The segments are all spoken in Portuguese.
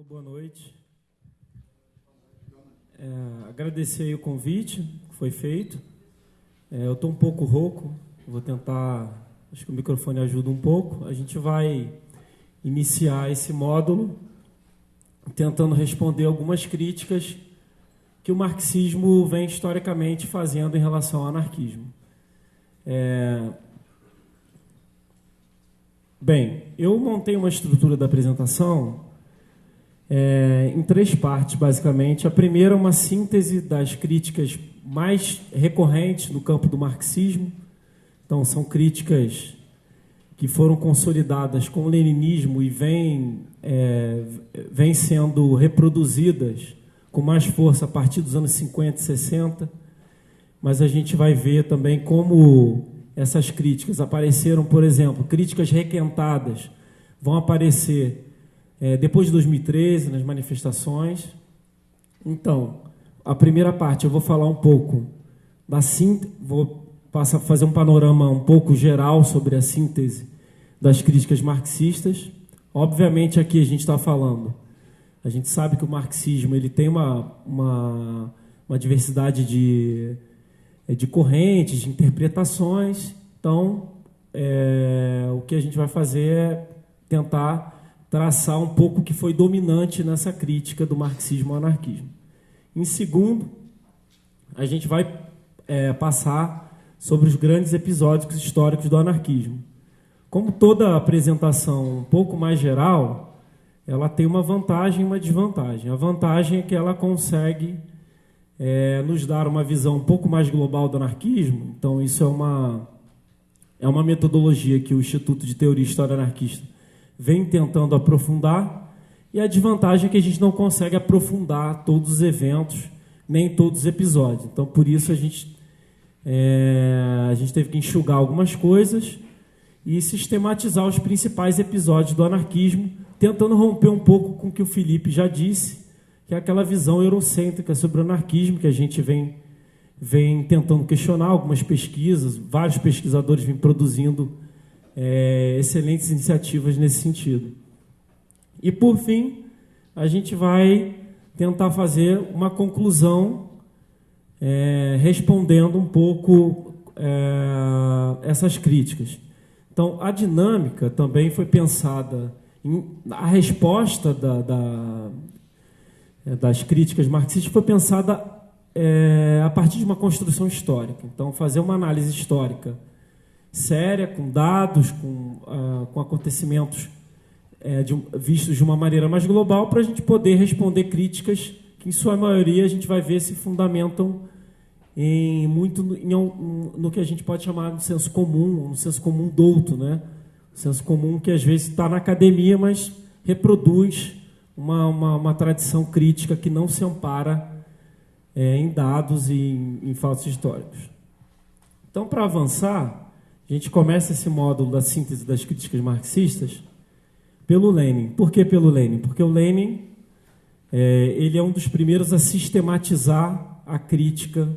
Boa noite. Agradecer aí o convite que foi feito. Eu estou um pouco rouco, vou tentar, acho que o microfone ajuda um pouco. A gente vai iniciar esse módulo tentando responder algumas críticas que o marxismo vem historicamente fazendo em relação ao anarquismo. Bem, eu montei uma estrutura da apresentação em três partes, basicamente. A primeira é uma síntese das críticas mais recorrentes no campo do marxismo. Então, são críticas que foram consolidadas com o leninismo e vêm sendo reproduzidas com mais força a partir dos anos 50 e 60. Mas a gente vai ver também como essas críticas apareceram, por exemplo, críticas requentadas vão aparecer depois de 2013, nas manifestações. Então, a primeira parte eu vou falar um pouco da síntese, vou passar a fazer um panorama um pouco geral sobre a síntese das críticas marxistas. Obviamente, aqui a gente está falando, a gente sabe que o marxismo ele tem uma diversidade de correntes, de interpretações. Então, o que a gente vai fazer é tentar traçar um pouco o que foi dominante nessa crítica do marxismo ao anarquismo. Em segundo, a gente vai passar sobre os grandes episódios históricos do anarquismo. Como toda apresentação um pouco mais geral, ela tem uma vantagem e uma desvantagem. A vantagem é que ela consegue nos dar uma visão um pouco mais global do anarquismo. Então, isso é uma metodologia que o Instituto de Teoria e História Anarquista vem tentando aprofundar, e a desvantagem é que a gente não consegue aprofundar todos os eventos, nem todos os episódios. Então, por isso, a gente teve que enxugar algumas coisas e sistematizar os principais episódios do anarquismo, tentando romper um pouco com o que o Felipe já disse, que é aquela visão eurocêntrica sobre o anarquismo que a gente vem tentando questionar. Algumas pesquisas, vários pesquisadores vêm produzindo excelentes iniciativas nesse sentido. E, por fim, a gente vai tentar fazer uma conclusão respondendo um pouco essas críticas. Então, a dinâmica também foi pensada, a resposta das críticas marxistas foi pensada a partir de uma construção histórica. Então, fazer uma análise histórica séria, com dados, com acontecimentos vistos de uma maneira mais global, para a gente poder responder críticas que, em sua maioria, a gente vai ver se fundamentam no que a gente pode chamar de senso comum, um senso comum douto, né? Um senso comum que, às vezes, está na academia, mas reproduz uma tradição crítica que não se ampara em dados e em fatos históricos. Então, para avançar, a gente começa esse módulo da síntese das críticas marxistas pelo Lenin. Por que pelo Lenin? Porque o Lenin ele é um dos primeiros a sistematizar a crítica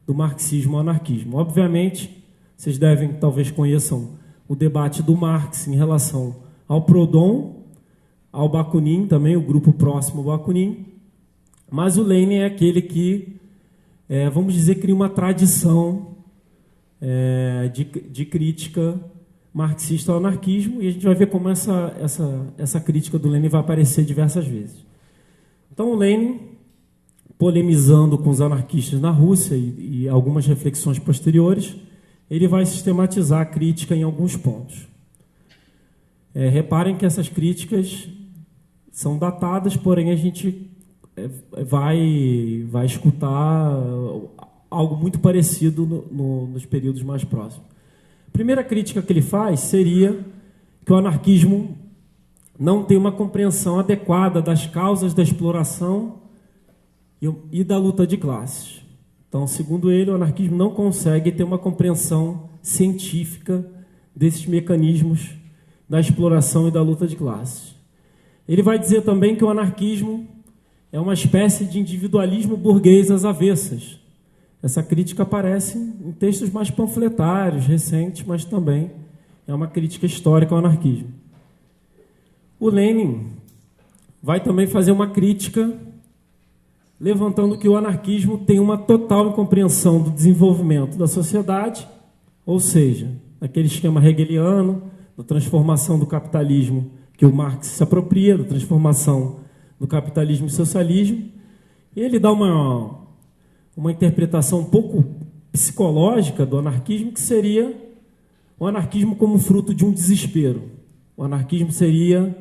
do marxismo ao anarquismo. Obviamente, vocês talvez conheçam o debate do Marx em relação ao Proudhon, ao Bakunin, também o grupo próximo ao Bakunin, mas o Lenin é aquele que, vamos dizer, cria uma tradição de crítica marxista ao anarquismo, e a gente vai ver como essa crítica do Lenin vai aparecer diversas vezes. Então, o Lenin, polemizando com os anarquistas na Rússia e algumas reflexões posteriores, ele vai sistematizar a crítica em alguns pontos. Reparem que essas críticas são datadas, porém a gente vai escutar algo muito parecido nos períodos mais próximos. A primeira crítica que ele faz seria que o anarquismo não tem uma compreensão adequada das causas da exploração e da luta de classes. Então, segundo ele, o anarquismo não consegue ter uma compreensão científica desses mecanismos da exploração e da luta de classes. Ele vai dizer também que o anarquismo é uma espécie de individualismo burguês às avessas. Essa crítica aparece em textos mais panfletários, recentes, mas também é uma crítica histórica ao anarquismo. O Lenin vai também fazer uma crítica, levantando que o anarquismo tem uma total incompreensão do desenvolvimento da sociedade, ou seja, aquele esquema hegeliano, da transformação do capitalismo que o Marx se apropria, da transformação do capitalismo e socialismo, e ele dá uma interpretação um pouco psicológica do anarquismo, que seria o anarquismo como fruto de um desespero. O anarquismo seria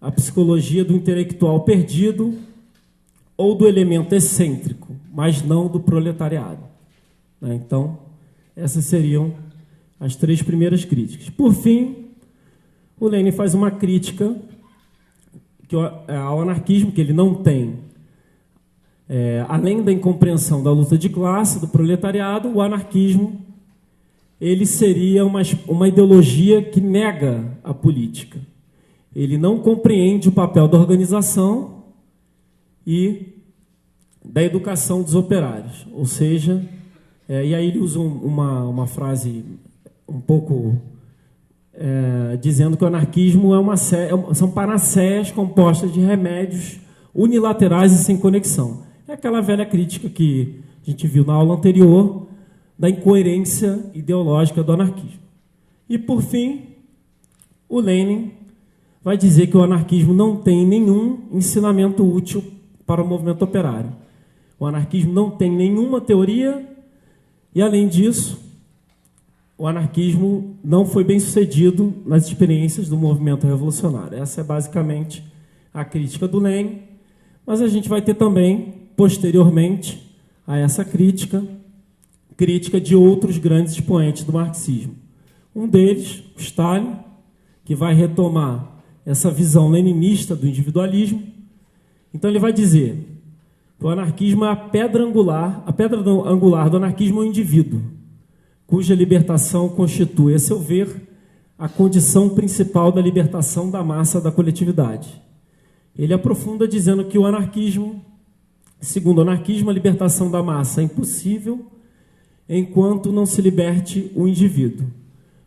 a psicologia do intelectual perdido ou do elemento excêntrico, mas não do proletariado. Então, essas seriam as 3 primeiras críticas. Por fim, o Lenin faz uma crítica ao anarquismo, que ele não tem, além da incompreensão da luta de classe, do proletariado, o anarquismo ele seria uma ideologia que nega a política. Ele não compreende o papel da organização e da educação dos operários. Ou seja, e aí ele usa uma frase um pouco dizendo que o anarquismo são panaceias compostas de remédios unilaterais e sem conexão. É aquela velha crítica que a gente viu na aula anterior da incoerência ideológica do anarquismo. E, por fim, o Lenin vai dizer que o anarquismo não tem nenhum ensinamento útil para o movimento operário. O anarquismo não tem nenhuma teoria e, além disso, o anarquismo não foi bem sucedido nas experiências do movimento revolucionário. Essa é basicamente a crítica do Lenin, mas a gente vai ter também, posteriormente a essa crítica de outros grandes expoentes do marxismo. Um deles, o Stalin, que vai retomar essa visão leninista do individualismo. Então ele vai dizer que o anarquismo é a pedra angular do anarquismo é o indivíduo, cuja libertação constitui, a seu ver, a condição principal da libertação da massa da coletividade. Ele aprofunda dizendo que o anarquismo, segundo o anarquismo, a libertação da massa é impossível enquanto não se liberte o indivíduo.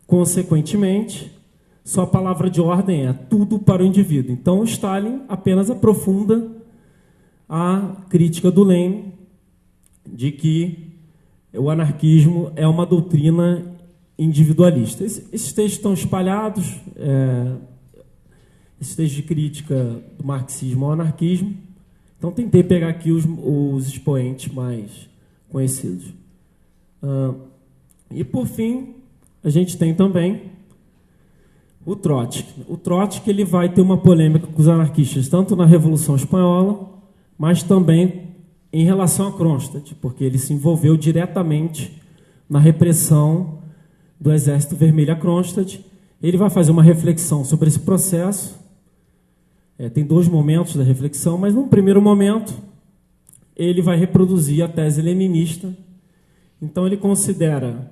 Consequentemente, sua palavra de ordem é tudo para o indivíduo. Então, o Stalin apenas aprofunda a crítica do Lenin de que o anarquismo é uma doutrina individualista. Esses textos estão espalhados, esses textos de crítica do marxismo ao anarquismo. Então, tentei pegar aqui os expoentes mais conhecidos. E, por fim, a gente tem também o Trotsky. O Trotsky ele vai ter uma polêmica com os anarquistas, tanto na Revolução Espanhola, mas também em relação a Kronstadt, porque ele se envolveu diretamente na repressão do Exército Vermelho a Kronstadt. Ele vai fazer uma reflexão sobre esse processo. Tem 2 momentos da reflexão, mas num primeiro momento ele vai reproduzir a tese leninista. Então ele considera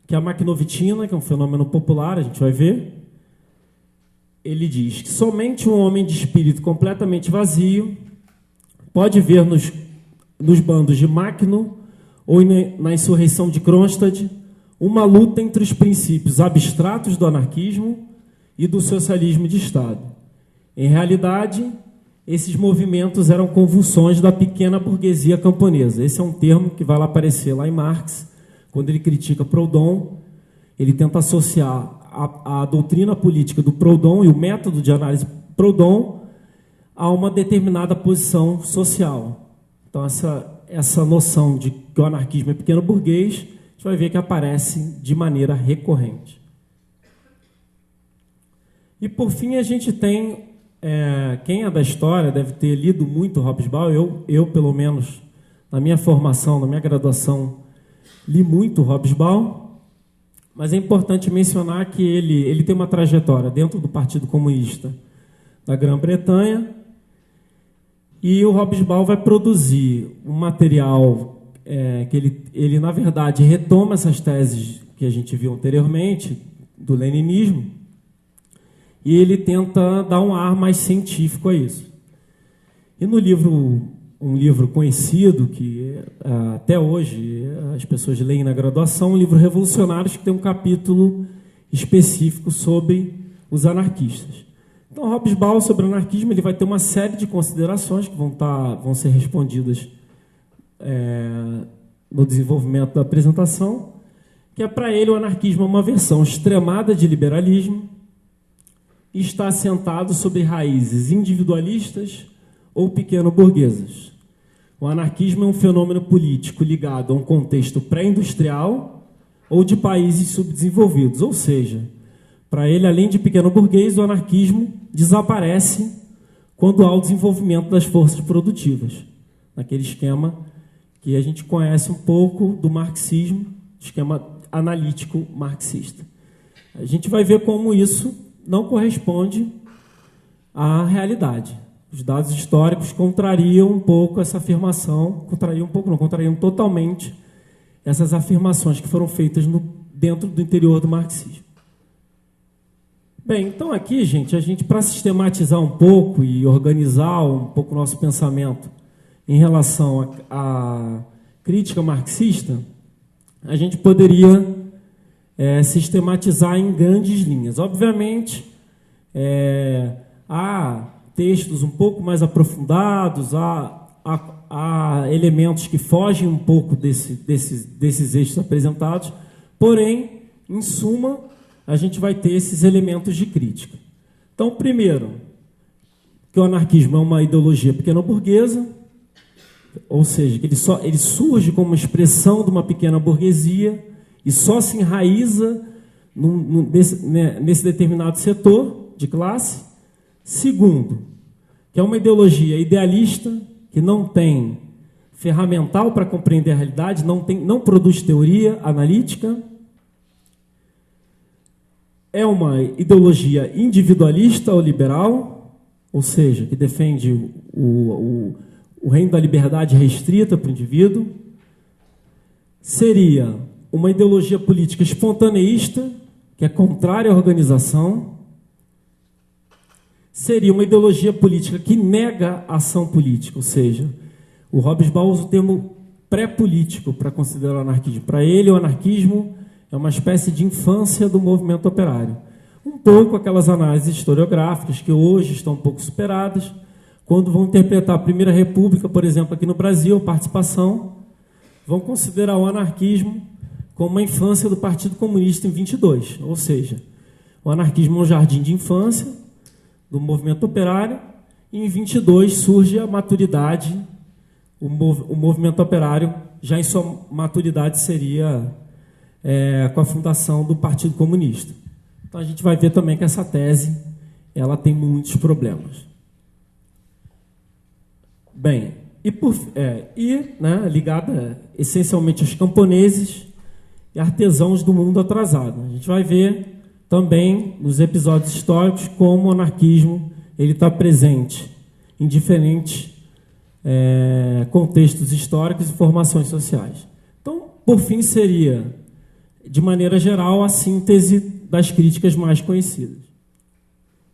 que a maquinovitina, que é um fenômeno popular, a gente vai ver, ele diz que somente um homem de espírito completamente vazio pode ver nos bandos de Makhno ou na insurreição de Kronstadt uma luta entre os princípios abstratos do anarquismo e do socialismo de Estado. Em realidade, esses movimentos eram convulsões da pequena burguesia camponesa. Esse é um termo que vai aparecer lá em Marx, quando ele critica Proudhon. Ele tenta associar a doutrina política do Proudhon e o método de análise Proudhon a uma determinada posição social. Então, essa noção de que o anarquismo é pequeno burguês, a gente vai ver que aparece de maneira recorrente. E, por fim, a gente tem... quem é da história deve ter lido muito Hobsbawm. Eu, pelo menos, na minha formação, na minha graduação, li muito Hobsbawm, mas é importante mencionar que ele tem uma trajetória dentro do Partido Comunista da Grã-Bretanha, e o Hobsbawm vai produzir um material que ele, na verdade, retoma essas teses que a gente viu anteriormente, do leninismo, e ele tenta dar um ar mais científico a isso. E no livro, um livro conhecido, que até hoje as pessoas leem na graduação, um livro Revolucionários, que tem um capítulo específico sobre os anarquistas. Então, Hobsbawm, sobre o anarquismo, ele vai ter uma série de considerações que vão ser respondidas no desenvolvimento da apresentação, que é, para ele, o anarquismo é uma versão extremada de liberalismo e está assentado sobre raízes individualistas ou pequeno-burguesas. O anarquismo é um fenômeno político ligado a um contexto pré-industrial ou de países subdesenvolvidos, ou seja, para ele, além de pequeno-burguês, o anarquismo desaparece quando há o desenvolvimento das forças produtivas, naquele esquema que a gente conhece um pouco do marxismo, esquema analítico marxista. A gente vai ver como isso não corresponde à realidade. Os dados históricos contrariam um pouco essa afirmação, contrariam totalmente essas afirmações que foram feitas dentro do interior do marxismo. Bem, então aqui, gente, para sistematizar um pouco e organizar um pouco o nosso pensamento em relação à crítica marxista, a gente poderia sistematizar em grandes linhas. Obviamente, há textos um pouco mais aprofundados, há elementos que fogem um pouco desses eixos apresentados, porém, em suma, a gente vai ter esses elementos de crítica. Então, primeiro, que o anarquismo é uma ideologia pequeno-burguesa, ou seja, que ele surge como uma expressão de uma pequena burguesia e só se enraiza nesse determinado setor de classe. Segundo, que é uma ideologia idealista, que não tem ferramental para compreender a realidade, não produz teoria analítica. É uma ideologia individualista ou liberal, ou seja, que defende o reino da liberdade restrita para o indivíduo. Seria uma ideologia política espontaneísta, que é contrária à organização. Seria uma ideologia política que nega a ação política, ou seja, o Hobsbawm usa o termo pré-político para considerar o anarquismo. Para ele, o anarquismo é uma espécie de infância do movimento operário. Um pouco aquelas análises historiográficas que hoje estão um pouco superadas, quando vão interpretar a Primeira República, por exemplo, aqui no Brasil, participação, vão considerar o anarquismo como uma infância do Partido Comunista em 22, ou seja, o anarquismo é um jardim de infância do movimento operário, e em 22 surge a maturidade, o movimento operário já em sua maturidade seria com a fundação do Partido Comunista. Então a gente vai ver também que essa tese ela tem muitos problemas. Bem, ligada essencialmente aos camponeses e artesãos do mundo atrasado. A gente vai ver também nos episódios históricos como o anarquismo ele está presente em diferentes contextos históricos e formações sociais. Então, por fim, seria, de maneira geral, a síntese das críticas mais conhecidas.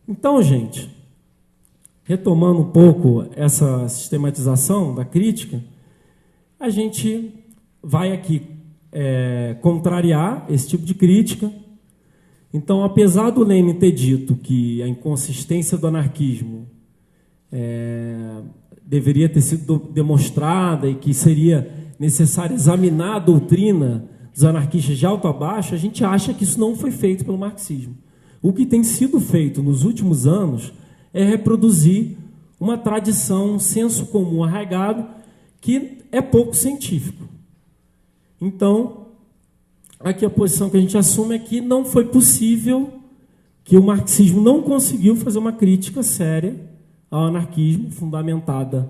Então, gente, retomando um pouco essa sistematização da crítica, a gente vai aqui contrariar esse tipo de crítica. Então, apesar do Lenin ter dito que a inconsistência do anarquismo deveria ter sido demonstrada e que seria necessário examinar a doutrina dos anarquistas de alto a baixo, a gente acha que isso não foi feito pelo marxismo. O que tem sido feito nos últimos anos é reproduzir uma tradição, um senso comum arraigado, que é pouco científico. Então, aqui a posição que a gente assume é que não foi possível, que o marxismo não conseguiu fazer uma crítica séria ao anarquismo, fundamentada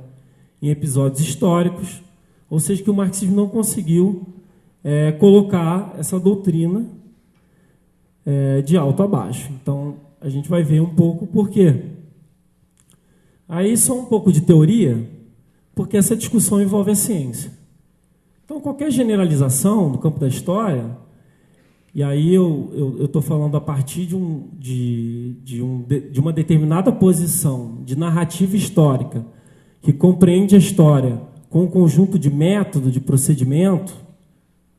em episódios históricos, ou seja, que o marxismo não conseguiu colocar essa doutrina de alto a baixo. Então, a gente vai ver um pouco por quê. Aí, só um pouco de teoria, porque essa discussão envolve a ciência. Então, qualquer generalização no campo da história, e aí eu estou falando a partir de uma determinada posição de narrativa histórica que compreende a história com um conjunto de método, de procedimento,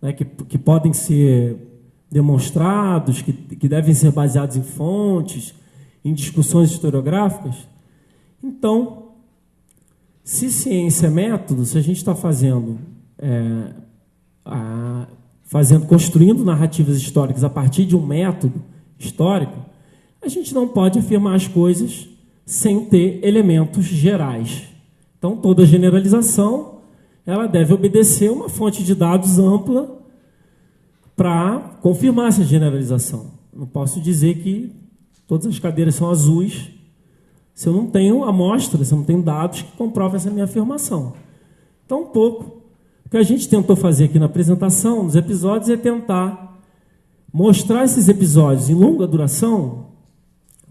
né, que podem ser demonstrados, que devem ser baseados em fontes em discussões historiográficas. Então, se ciência é método, se a gente está construindo narrativas históricas a partir de um método histórico, a gente não pode afirmar as coisas sem ter elementos gerais. Então, toda generalização ela deve obedecer uma fonte de dados ampla para confirmar essa generalização. Não posso dizer que todas as cadeiras são azuis se eu não tenho amostras, se eu não tenho dados que comprovam essa minha afirmação. Então, um pouco, o que a gente tentou fazer aqui na apresentação, nos episódios, é tentar mostrar esses episódios em longa duração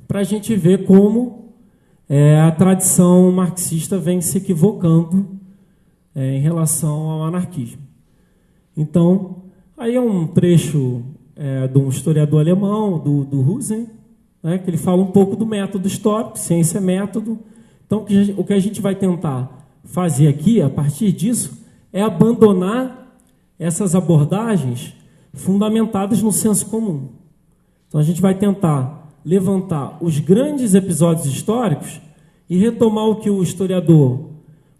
para a gente ver como a tradição marxista vem se equivocando em relação ao anarquismo. Então, aí é um trecho de um historiador alemão, do Husserl, né, que ele fala um pouco do método histórico, ciência é método. Então, o que a gente vai tentar fazer aqui, a partir disso, é abandonar essas abordagens fundamentadas no senso comum. Então, a gente vai tentar levantar os grandes episódios históricos e retomar o que os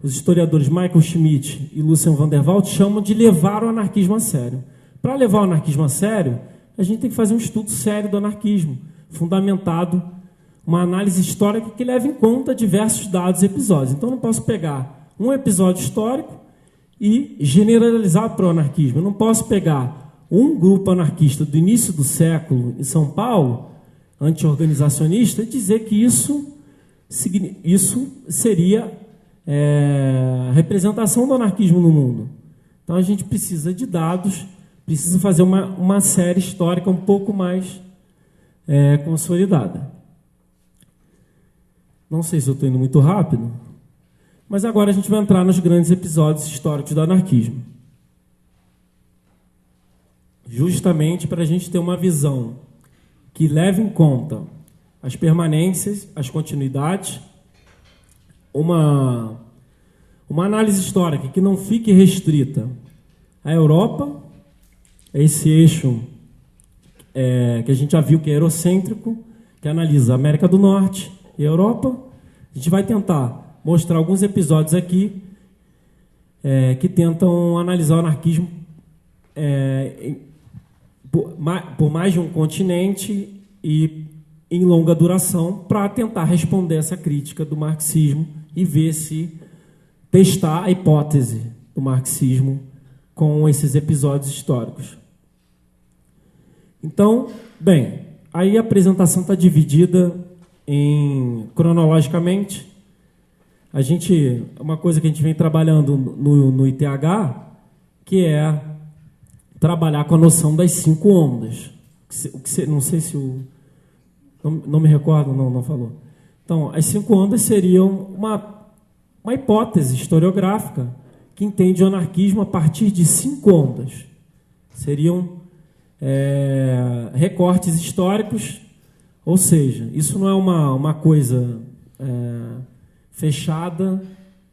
historiadores Michael Schmidt e Lucien van der Walt chamam de levar o anarquismo a sério. Para levar o anarquismo a sério, a gente tem que fazer um estudo sério do anarquismo, fundamentado, uma análise histórica que leve em conta diversos dados e episódios. Então, eu não posso pegar um episódio histórico e generalizar para o anarquismo. Eu não posso pegar um grupo anarquista do início do século em São Paulo, anti-organizacionista, e dizer que isso seria a representação do anarquismo no mundo. Então, a gente precisa de dados, precisa fazer uma série histórica um pouco mais consolidada. Não sei se eu estou indo muito rápido, mas agora a gente vai entrar nos grandes episódios históricos do anarquismo. Justamente para a gente ter uma visão que leve em conta as permanências, as continuidades, uma análise histórica que não fique restrita à Europa, a esse eixo que a gente já viu que é eurocêntrico, que analisa a América do Norte e a Europa. A gente vai tentar mostrar alguns episódios aqui que tentam analisar o anarquismo por mais de um continente e em longa duração, para tentar responder essa crítica do marxismo e ver se testar a hipótese do marxismo com esses episódios históricos. Então, bem, aí a apresentação está dividida cronologicamente. Uma coisa que a gente vem trabalhando no ITH, que é trabalhar com a noção das 5 ondas. Não sei se não me recordo, não falou. Então, as 5 ondas seriam uma hipótese historiográfica que entende o anarquismo a partir de 5 ondas. Seriam recortes históricos, ou seja, isso não é uma coisa fechada,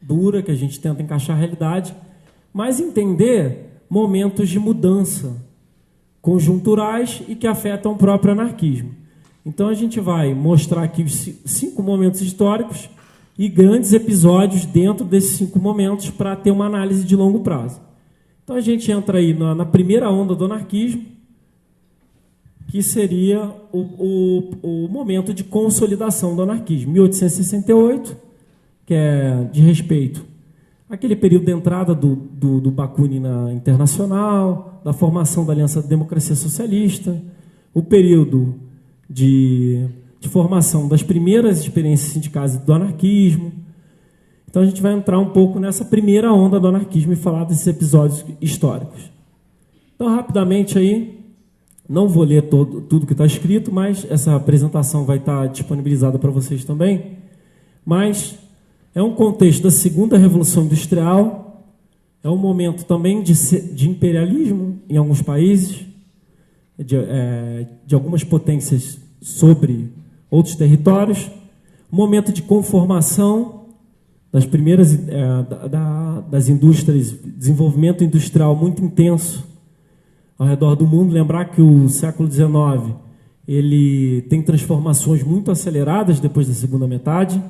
dura, que a gente tenta encaixar a realidade, mas entender momentos de mudança conjunturais e que afetam o próprio anarquismo. Então, a gente vai mostrar aqui os 5 momentos históricos e grandes episódios dentro desses 5 momentos para ter uma análise de longo prazo. Então, a gente entra aí na primeira onda do anarquismo, que seria o momento de consolidação do anarquismo. 1868, que é de respeito àquele período de entrada do Bakunin na Internacional, da formação da Aliança da Democracia Socialista, o período de formação das primeiras experiências sindicais do anarquismo. Então, a gente vai entrar um pouco nessa primeira onda do anarquismo e falar desses episódios históricos. Então, rapidamente aí, não vou ler tudo que está escrito, mas essa apresentação vai estar disponibilizada para vocês também. Mas é um contexto da segunda Revolução Industrial, é um momento também de imperialismo em alguns países, de algumas potências sobre outros territórios, um momento de conformação das primeiras das indústrias, desenvolvimento industrial muito intenso ao redor do mundo. Lembrar que o século XIX ele tem transformações muito aceleradas depois da segunda metade.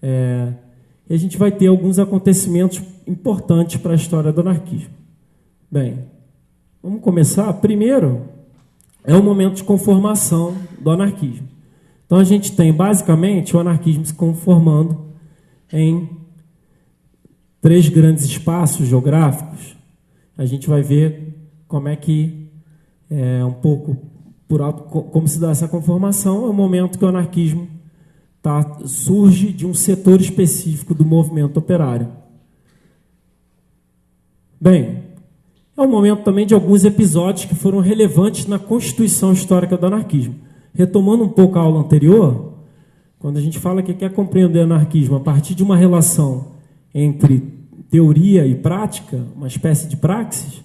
E a gente vai ter alguns acontecimentos importantes para a história do anarquismo. Bem, vamos começar. Primeiro, é o momento de conformação do anarquismo. Então, a gente tem, basicamente, o anarquismo se conformando em 3 grandes espaços geográficos. A gente vai ver como é que, um pouco por alto, como se dá essa conformação. É o momento que o anarquismo surge de um setor específico do movimento operário. Bem, é o momento também de alguns episódios que foram relevantes na constituição histórica do anarquismo. Retomando um pouco a aula anterior, quando a gente fala que quer compreender o anarquismo a partir de uma relação entre teoria e prática, uma espécie de praxis,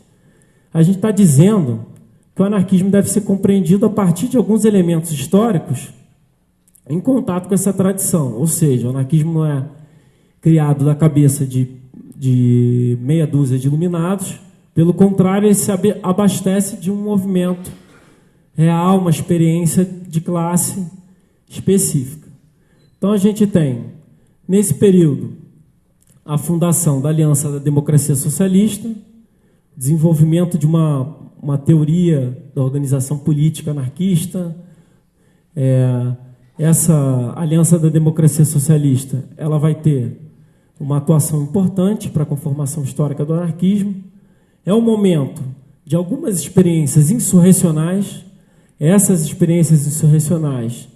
a gente está dizendo que o anarquismo deve ser compreendido a partir de alguns elementos históricos em contato com essa tradição. Ou seja, o anarquismo não é criado da cabeça de meia dúzia de iluminados, pelo contrário, ele se abastece de um movimento real, uma experiência de classe específica. Então, a gente tem, nesse período, a fundação da Aliança da Democracia Socialista, desenvolvimento de uma teoria da organização política anarquista. Essa Aliança da Democracia Socialista, ela vai ter uma atuação importante para a conformação histórica do anarquismo. É o momento de algumas experiências insurrecionais. Essas experiências insurrecionais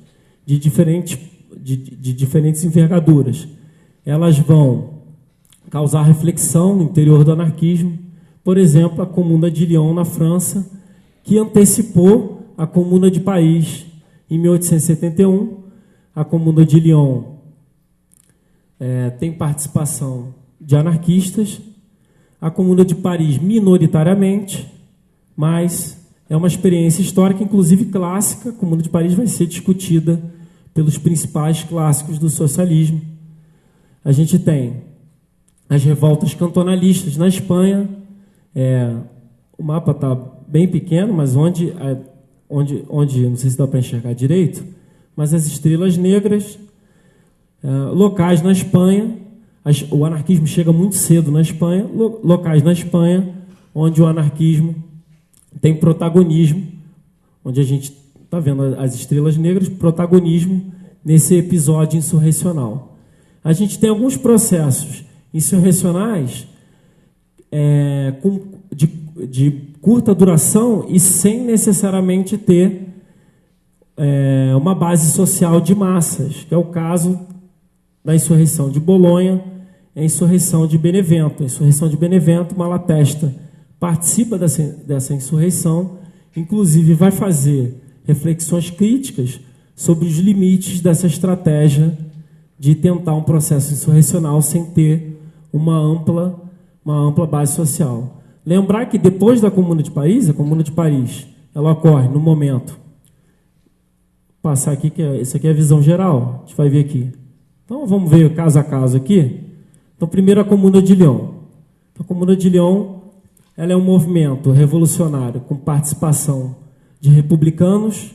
de diferentes envergaduras, elas vão causar reflexão no interior do anarquismo. Por exemplo, a Comuna de Lyon, na França, que antecipou a Comuna de Paris em 1871. A Comuna de Lyon tem participação de anarquistas. A Comuna de Paris, minoritariamente, mas é uma experiência histórica, inclusive clássica. A Comuna de Paris vai ser discutida pelos principais clássicos do socialismo. A gente tem as revoltas cantonalistas na Espanha. O mapa está bem pequeno, mas onde, não sei se dá para enxergar direito, mas as estrelas negras, locais na Espanha. O anarquismo chega muito cedo na Espanha, locais na Espanha onde o anarquismo tem protagonismo, onde a gente está vendo as estrelas negras, protagonismo nesse episódio insurrecional. A gente tem alguns processos insurrecionais de curta duração e sem necessariamente ter uma base social de massas, que é o caso da insurreição de Bolonha, a insurreição de Benevento. A insurreição de Benevento, Malatesta participa dessa insurreição, inclusive vai fazer reflexões críticas sobre os limites dessa estratégia de tentar um processo insurrecional sem ter uma ampla base social. Lembrar que depois da Comuna de Paris, a Comuna de Paris, ela ocorre no momento... Passar aqui, isso aqui é a visão geral, a gente vai ver aqui. Então, vamos ver caso a caso aqui. Então, primeiro a Comuna de Lyon. A Comuna de Lyon, ela é um movimento revolucionário com participação de republicanos,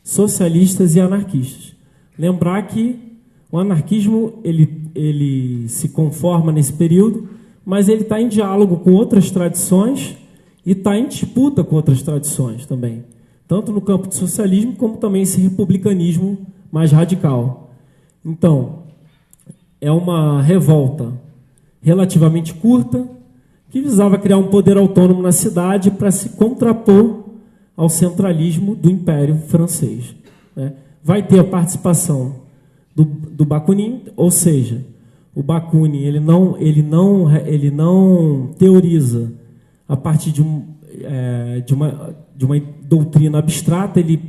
socialistas e anarquistas. Lembrar que o anarquismo ele se conforma nesse período, mas ele está em diálogo com outras tradições e está em disputa com outras tradições também, tanto no campo do socialismo como também esse republicanismo mais radical. Então, é uma revolta relativamente curta que visava criar um poder autônomo na cidade para se contrapor ao centralismo do Império Francês. Vai ter a participação do Bakunin, ou seja, o Bakunin ele não teoriza a partir de uma doutrina abstrata. Ele,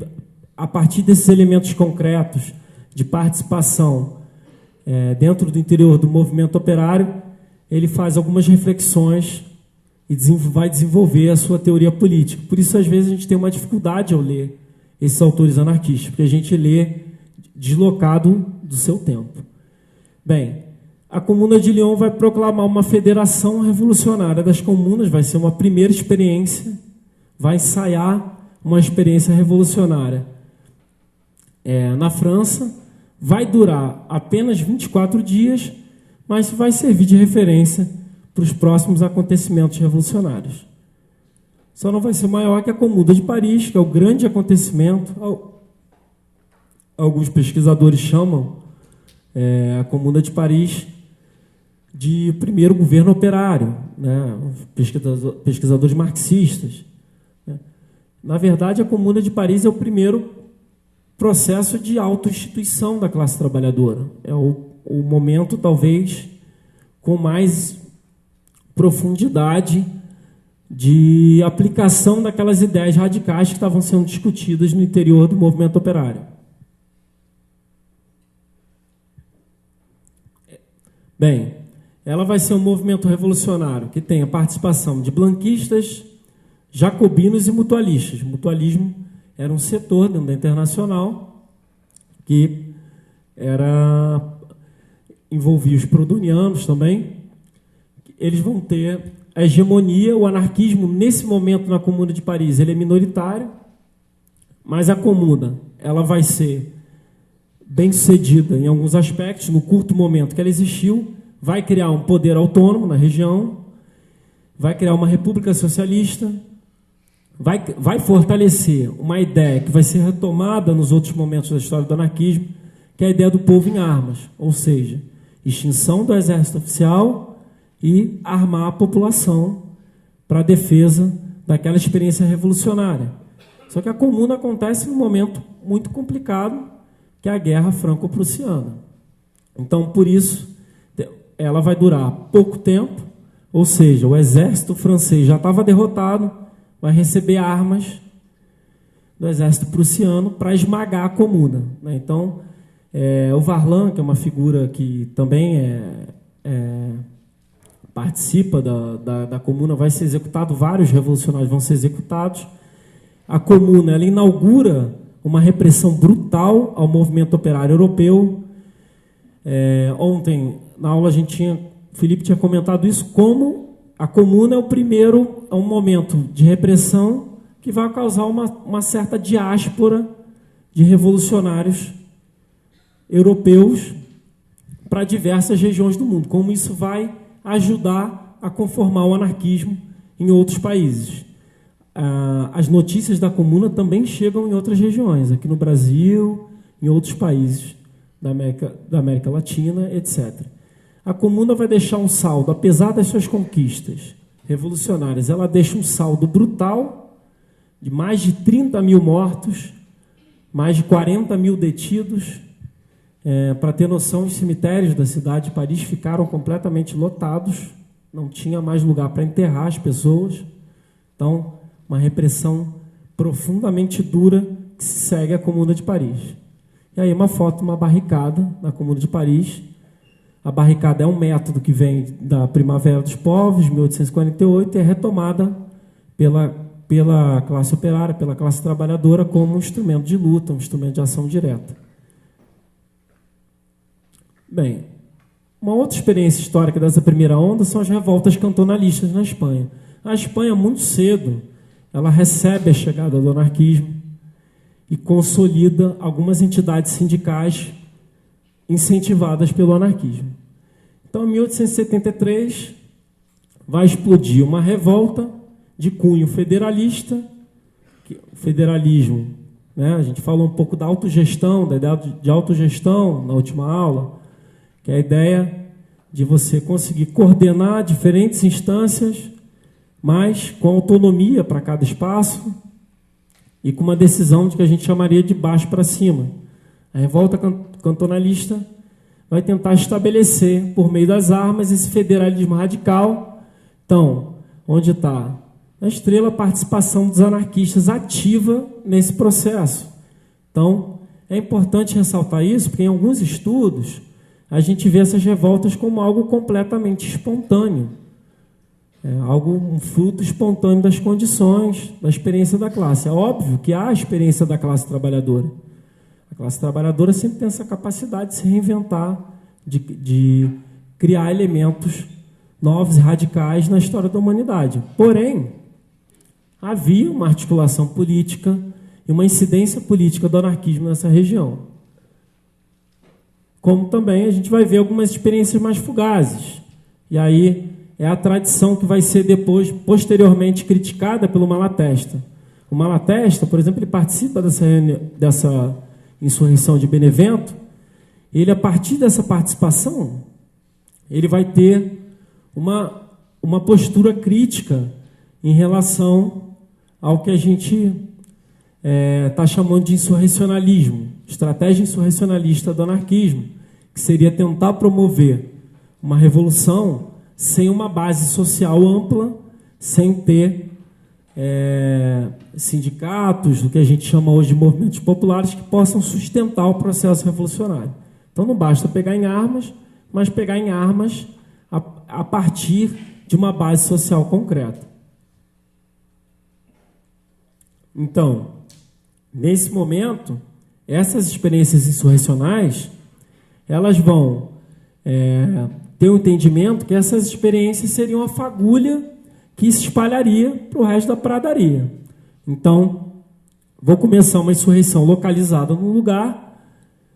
a partir desses elementos concretos de participação dentro do interior do movimento operário, ele faz algumas reflexões e vai desenvolver a sua teoria política. Por isso, às vezes, a gente tem uma dificuldade ao ler esses autores anarquistas, porque a gente lê deslocado do seu tempo. Bem, a Comuna de Lyon vai proclamar uma federação revolucionária das comunas, vai ser uma primeira experiência, vai ensaiar uma experiência revolucionária na França, vai durar apenas 24 dias, mas vai servir de referência para os próximos acontecimentos revolucionários. Só não vai ser maior que a Comuna de Paris, que é o grande acontecimento. Alguns pesquisadores chamam a Comuna de Paris de primeiro governo operário, né? Pesquisadores marxistas. Né? Na verdade, a Comuna de Paris é o primeiro processo de autoinstituição da classe trabalhadora. É o momento, talvez, com mais profundidade de aplicação daquelas ideias radicais que estavam sendo discutidas no interior do movimento operário. Bem, ela vai ser um movimento revolucionário que tem a participação de blanquistas, jacobinos e mutualistas. O mutualismo era um setor dentro da Internacional que envolvia os proudhonianos também. Eles vão ter a hegemonia, o anarquismo, nesse momento na Comuna de Paris, ele é minoritário, mas a Comuna ela vai ser bem sucedida em alguns aspectos, no curto momento que ela existiu, vai criar um poder autônomo na região, vai criar uma república socialista, vai fortalecer uma ideia que vai ser retomada nos outros momentos da história do anarquismo, que é a ideia do povo em armas, ou seja, extinção do exército oficial e armar a população para a defesa daquela experiência revolucionária. Só que a Comuna acontece num momento muito complicado, que é a Guerra Franco-Prussiana. Então, por isso, ela vai durar pouco tempo, ou seja, o exército francês já estava derrotado, vai receber armas do exército prussiano para esmagar a Comuna. Né? Então, o Varlin, que é uma figura que também participa da Comuna, vai ser executado, vários revolucionários vão ser executados. A Comuna ela inaugura uma repressão brutal ao movimento operário europeu. Ontem, na aula, o Felipe tinha comentado isso, como a Comuna é um momento de repressão que vai causar uma certa diáspora de revolucionários europeus para diversas regiões do mundo, como isso vai ajudar a conformar o anarquismo em outros países. As notícias da Comuna também chegam em outras regiões, aqui no Brasil, em outros países da América Latina, etc. A Comuna vai deixar um saldo, apesar das suas conquistas revolucionárias, ela deixa um saldo brutal de mais de 30 mil mortos, mais de 40 mil detidos. Para ter noção, os cemitérios da cidade de Paris ficaram completamente lotados, não tinha mais lugar para enterrar as pessoas. Então, uma repressão profundamente dura que se segue à Comuna de Paris. E aí uma foto, uma barricada na Comuna de Paris. A barricada é um método que vem da Primavera dos Povos, 1848, e é retomada pela classe operária, pela classe trabalhadora, como um instrumento de luta, um instrumento de ação direta. Bem, uma outra experiência histórica dessa primeira onda são as revoltas cantonalistas na Espanha. A Espanha, muito cedo, ela recebe a chegada do anarquismo e consolida algumas entidades sindicais incentivadas pelo anarquismo. Então, em 1873, vai explodir uma revolta de cunho federalista, o federalismo, né? A gente falou um pouco da autogestão, da ideia de autogestão na última aula, que é a ideia de você conseguir coordenar diferentes instâncias, mas com autonomia para cada espaço e com uma decisão de que a gente chamaria de baixo para cima. A revolta cantonalista vai tentar estabelecer, por meio das armas, esse federalismo radical. Então, onde está? Na estrela, a participação dos anarquistas ativa nesse processo. Então, é importante ressaltar isso, porque em alguns estudos a gente vê essas revoltas como algo completamente espontâneo. Um fruto espontâneo das condições, da experiência da classe. É óbvio que há a experiência da classe trabalhadora. A classe trabalhadora sempre tem essa capacidade de se reinventar, de criar elementos novos e radicais na história da humanidade. Porém, havia uma articulação política e uma incidência política do anarquismo nessa região. Como também a gente vai ver algumas experiências mais fugazes. E aí é a tradição que vai ser depois, posteriormente, criticada pelo Malatesta. O Malatesta, por exemplo, ele participa dessa insurreição de Benevento. Ele, a partir dessa participação, ele vai ter uma postura crítica em relação ao que a gente está chamando de insurrecionalismo, estratégia insurrecionalista do anarquismo, que seria tentar promover uma revolução sem uma base social ampla, sem ter sindicatos, do que a gente chama hoje de movimentos populares, que possam sustentar o processo revolucionário. Então não basta pegar em armas, mas pegar em armas a partir de uma base social concreta. Então, nesse momento, essas experiências insurrecionais, elas vão ter um entendimento que essas experiências seriam a fagulha que se espalharia para o resto da pradaria. Então, vou começar uma insurreição localizada num lugar,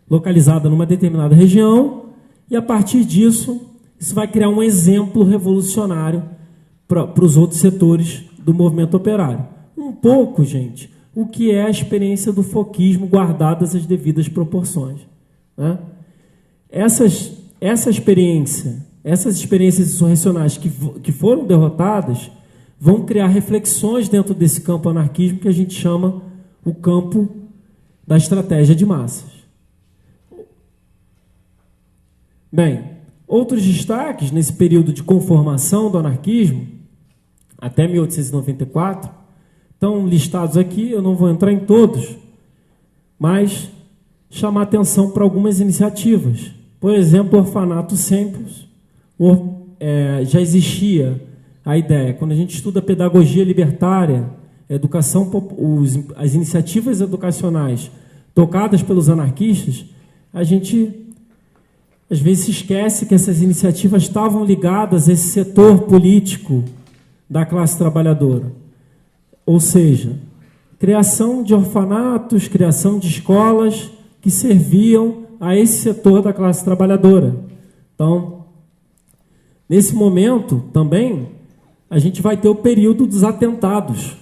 localizada numa determinada região, e a partir disso, isso vai criar um exemplo revolucionário para os outros setores do movimento operário. Um pouco, gente, o que é a experiência do foquismo, guardadas as devidas proporções, né? Essas experiências insurrecionais que foram derrotadas vão criar reflexões dentro desse campo anarquismo que a gente chama o campo da estratégia de massas. Bem, outros destaques nesse período de conformação do anarquismo, até 1894, estão listados aqui, eu não vou entrar em todos, mas chamar atenção para algumas iniciativas. Por exemplo, o Orfanato Simples, já existia a ideia, quando a gente estuda pedagogia libertária, as iniciativas educacionais tocadas pelos anarquistas, a gente às vezes se esquece que essas iniciativas estavam ligadas a esse setor político da classe trabalhadora. Ou seja, criação de orfanatos, criação de escolas que serviam a esse setor da classe trabalhadora. Então, nesse momento também, a gente vai ter o período dos atentados.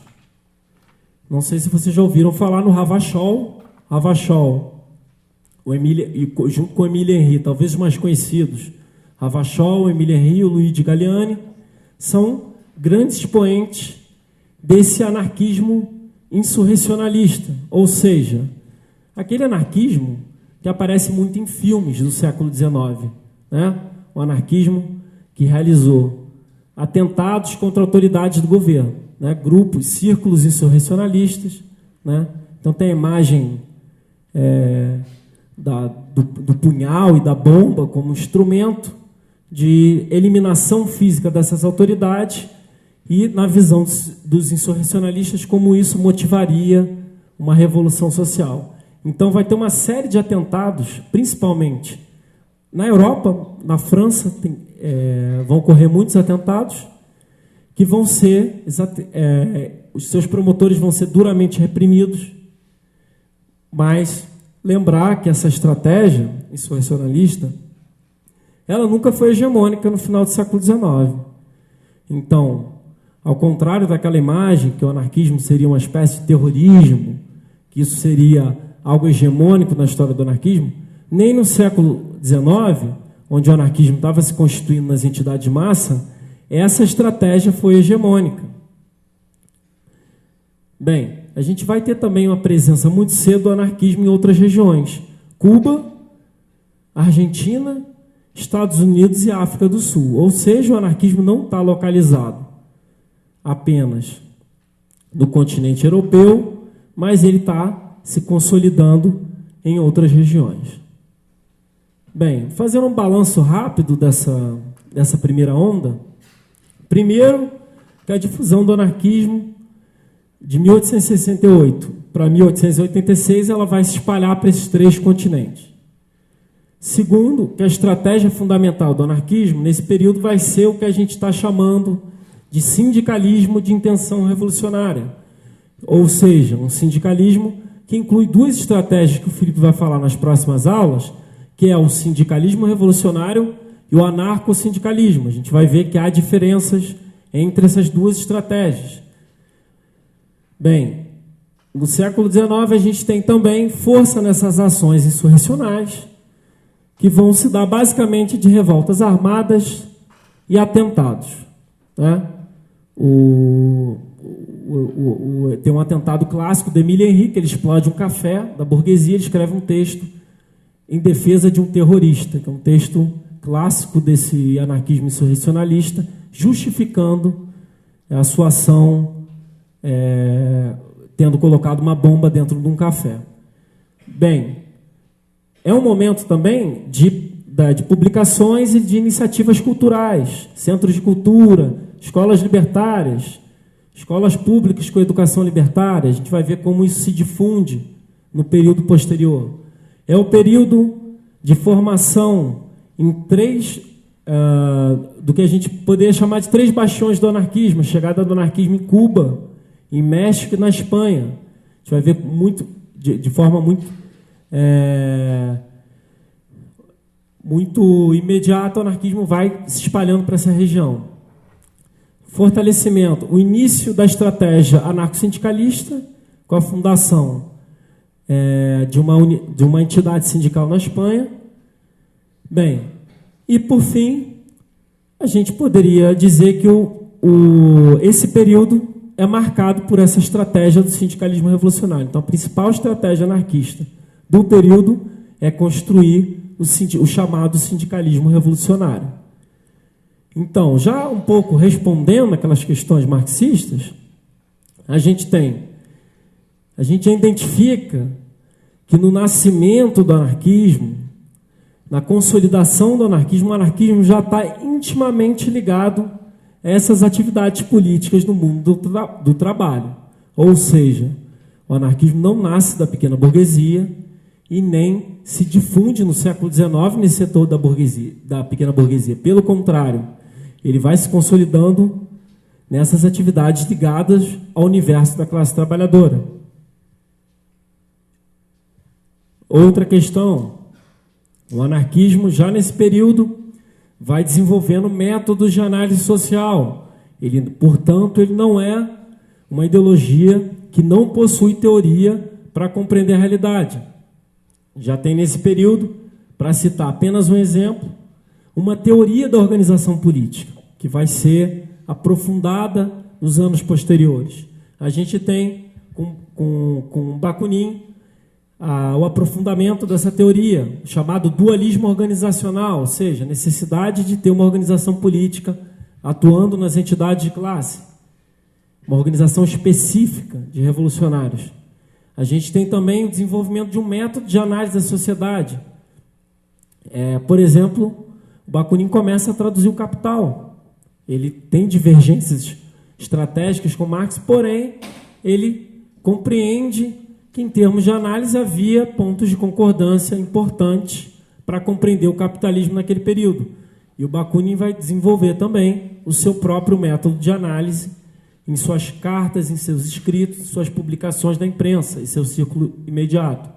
Não sei se vocês já ouviram falar no Ravachol. Ravachol, junto com o Emílio Henry, talvez os mais conhecidos. Ravachol, Emílio Henry e o Luigi Galliani são grandes expoentes desse anarquismo insurrecionalista, ou seja, aquele anarquismo que aparece muito em filmes do século XIX, né? O anarquismo que realizou atentados contra autoridades do governo, né? Grupos, círculos insurrecionalistas, né? Então tem a imagem do punhal e da bomba como instrumento de eliminação física dessas autoridades e na visão dos insurrecionalistas como isso motivaria uma revolução social. Então vai ter uma série de atentados, principalmente na Europa, na França, vão ocorrer muitos atentados que vão ser, os seus promotores vão ser duramente reprimidos, mas lembrar que essa estratégia insurrecionalista, ela nunca foi hegemônica no final do século XIX. Então, ao contrário daquela imagem que o anarquismo seria uma espécie de terrorismo, que isso seria algo hegemônico na história do anarquismo, nem no século XIX, onde o anarquismo estava se constituindo nas entidades de massa, essa estratégia foi hegemônica. Bem, a gente vai ter também uma presença muito cedo do anarquismo em outras regiões. Cuba, Argentina, Estados Unidos e África do Sul. Ou seja, o anarquismo não está localizado apenas no continente europeu, mas ele está se consolidando em outras regiões. Bem, fazendo um balanço rápido dessa primeira onda, primeiro, que a difusão do anarquismo de 1868 para 1886, ela vai se espalhar para esses três continentes. Segundo, que a estratégia fundamental do anarquismo, nesse período, vai ser o que a gente está chamando de sindicalismo de intenção revolucionária, Ou seja, um sindicalismo que inclui duas estratégias que o Felipe vai falar nas próximas aulas, que é o sindicalismo revolucionário e o anarcossindicalismo. A gente vai ver que há diferenças entre essas duas estratégias. Bem, no século XIX a gente tem também força nessas ações insurrecionais, que vão se dar basicamente de revoltas armadas e atentados. Né? Tem um atentado clássico de Emile Henrique, ele explode um café da burguesia, ele escreve um texto em defesa de um terrorista, que é um texto clássico desse anarquismo insurrecionalista, justificando a sua ação tendo colocado uma bomba dentro de um café. Bem, é um momento também de publicações e de iniciativas culturais, centros de cultura, escolas libertárias, escolas públicas com educação libertária. A gente vai ver como isso se difunde no período posterior. É o período de formação em do que a gente poderia chamar de 3 bastiões do anarquismo: a chegada do anarquismo em Cuba, em México e na Espanha. A gente vai ver de forma muito imediata, o anarquismo vai se espalhando para essa região. Fortalecimento, o início da estratégia anarcossindicalista, com a fundação de uma entidade sindical na Espanha. Bem, e por fim, a gente poderia dizer que esse período é marcado por essa estratégia do sindicalismo revolucionário. Então, a principal estratégia anarquista do período é construir o chamado sindicalismo revolucionário. Então, já um pouco respondendo aquelas questões marxistas, a gente identifica que no nascimento do anarquismo, na consolidação do anarquismo, o anarquismo já está intimamente ligado a essas atividades políticas no mundo do trabalho. Ou seja, o anarquismo não nasce da pequena burguesia e nem se difunde no século XIX nesse setor da pequena burguesia. Pelo contrário, ele vai se consolidando nessas atividades ligadas ao universo da classe trabalhadora. Outra questão, o anarquismo, já nesse período, vai desenvolvendo métodos de análise social. Portanto, ele não é uma ideologia que não possui teoria para compreender a realidade. Já tem nesse período, para citar apenas um exemplo, uma teoria da organização política, que vai ser aprofundada nos anos posteriores. A gente tem, com Bakunin, o aprofundamento dessa teoria, chamado dualismo organizacional, ou seja, a necessidade de ter uma organização política atuando nas entidades de classe, uma organização específica de revolucionários. A gente tem também o desenvolvimento de um método de análise da sociedade. Por exemplo, o Bakunin começa a traduzir o Capital. Ele tem divergências estratégicas com Marx, porém, ele compreende que, em termos de análise, havia pontos de concordância importantes para compreender o capitalismo naquele período. E o Bakunin vai desenvolver também o seu próprio método de análise em suas cartas, em seus escritos, em suas publicações na imprensa, em seu círculo imediato.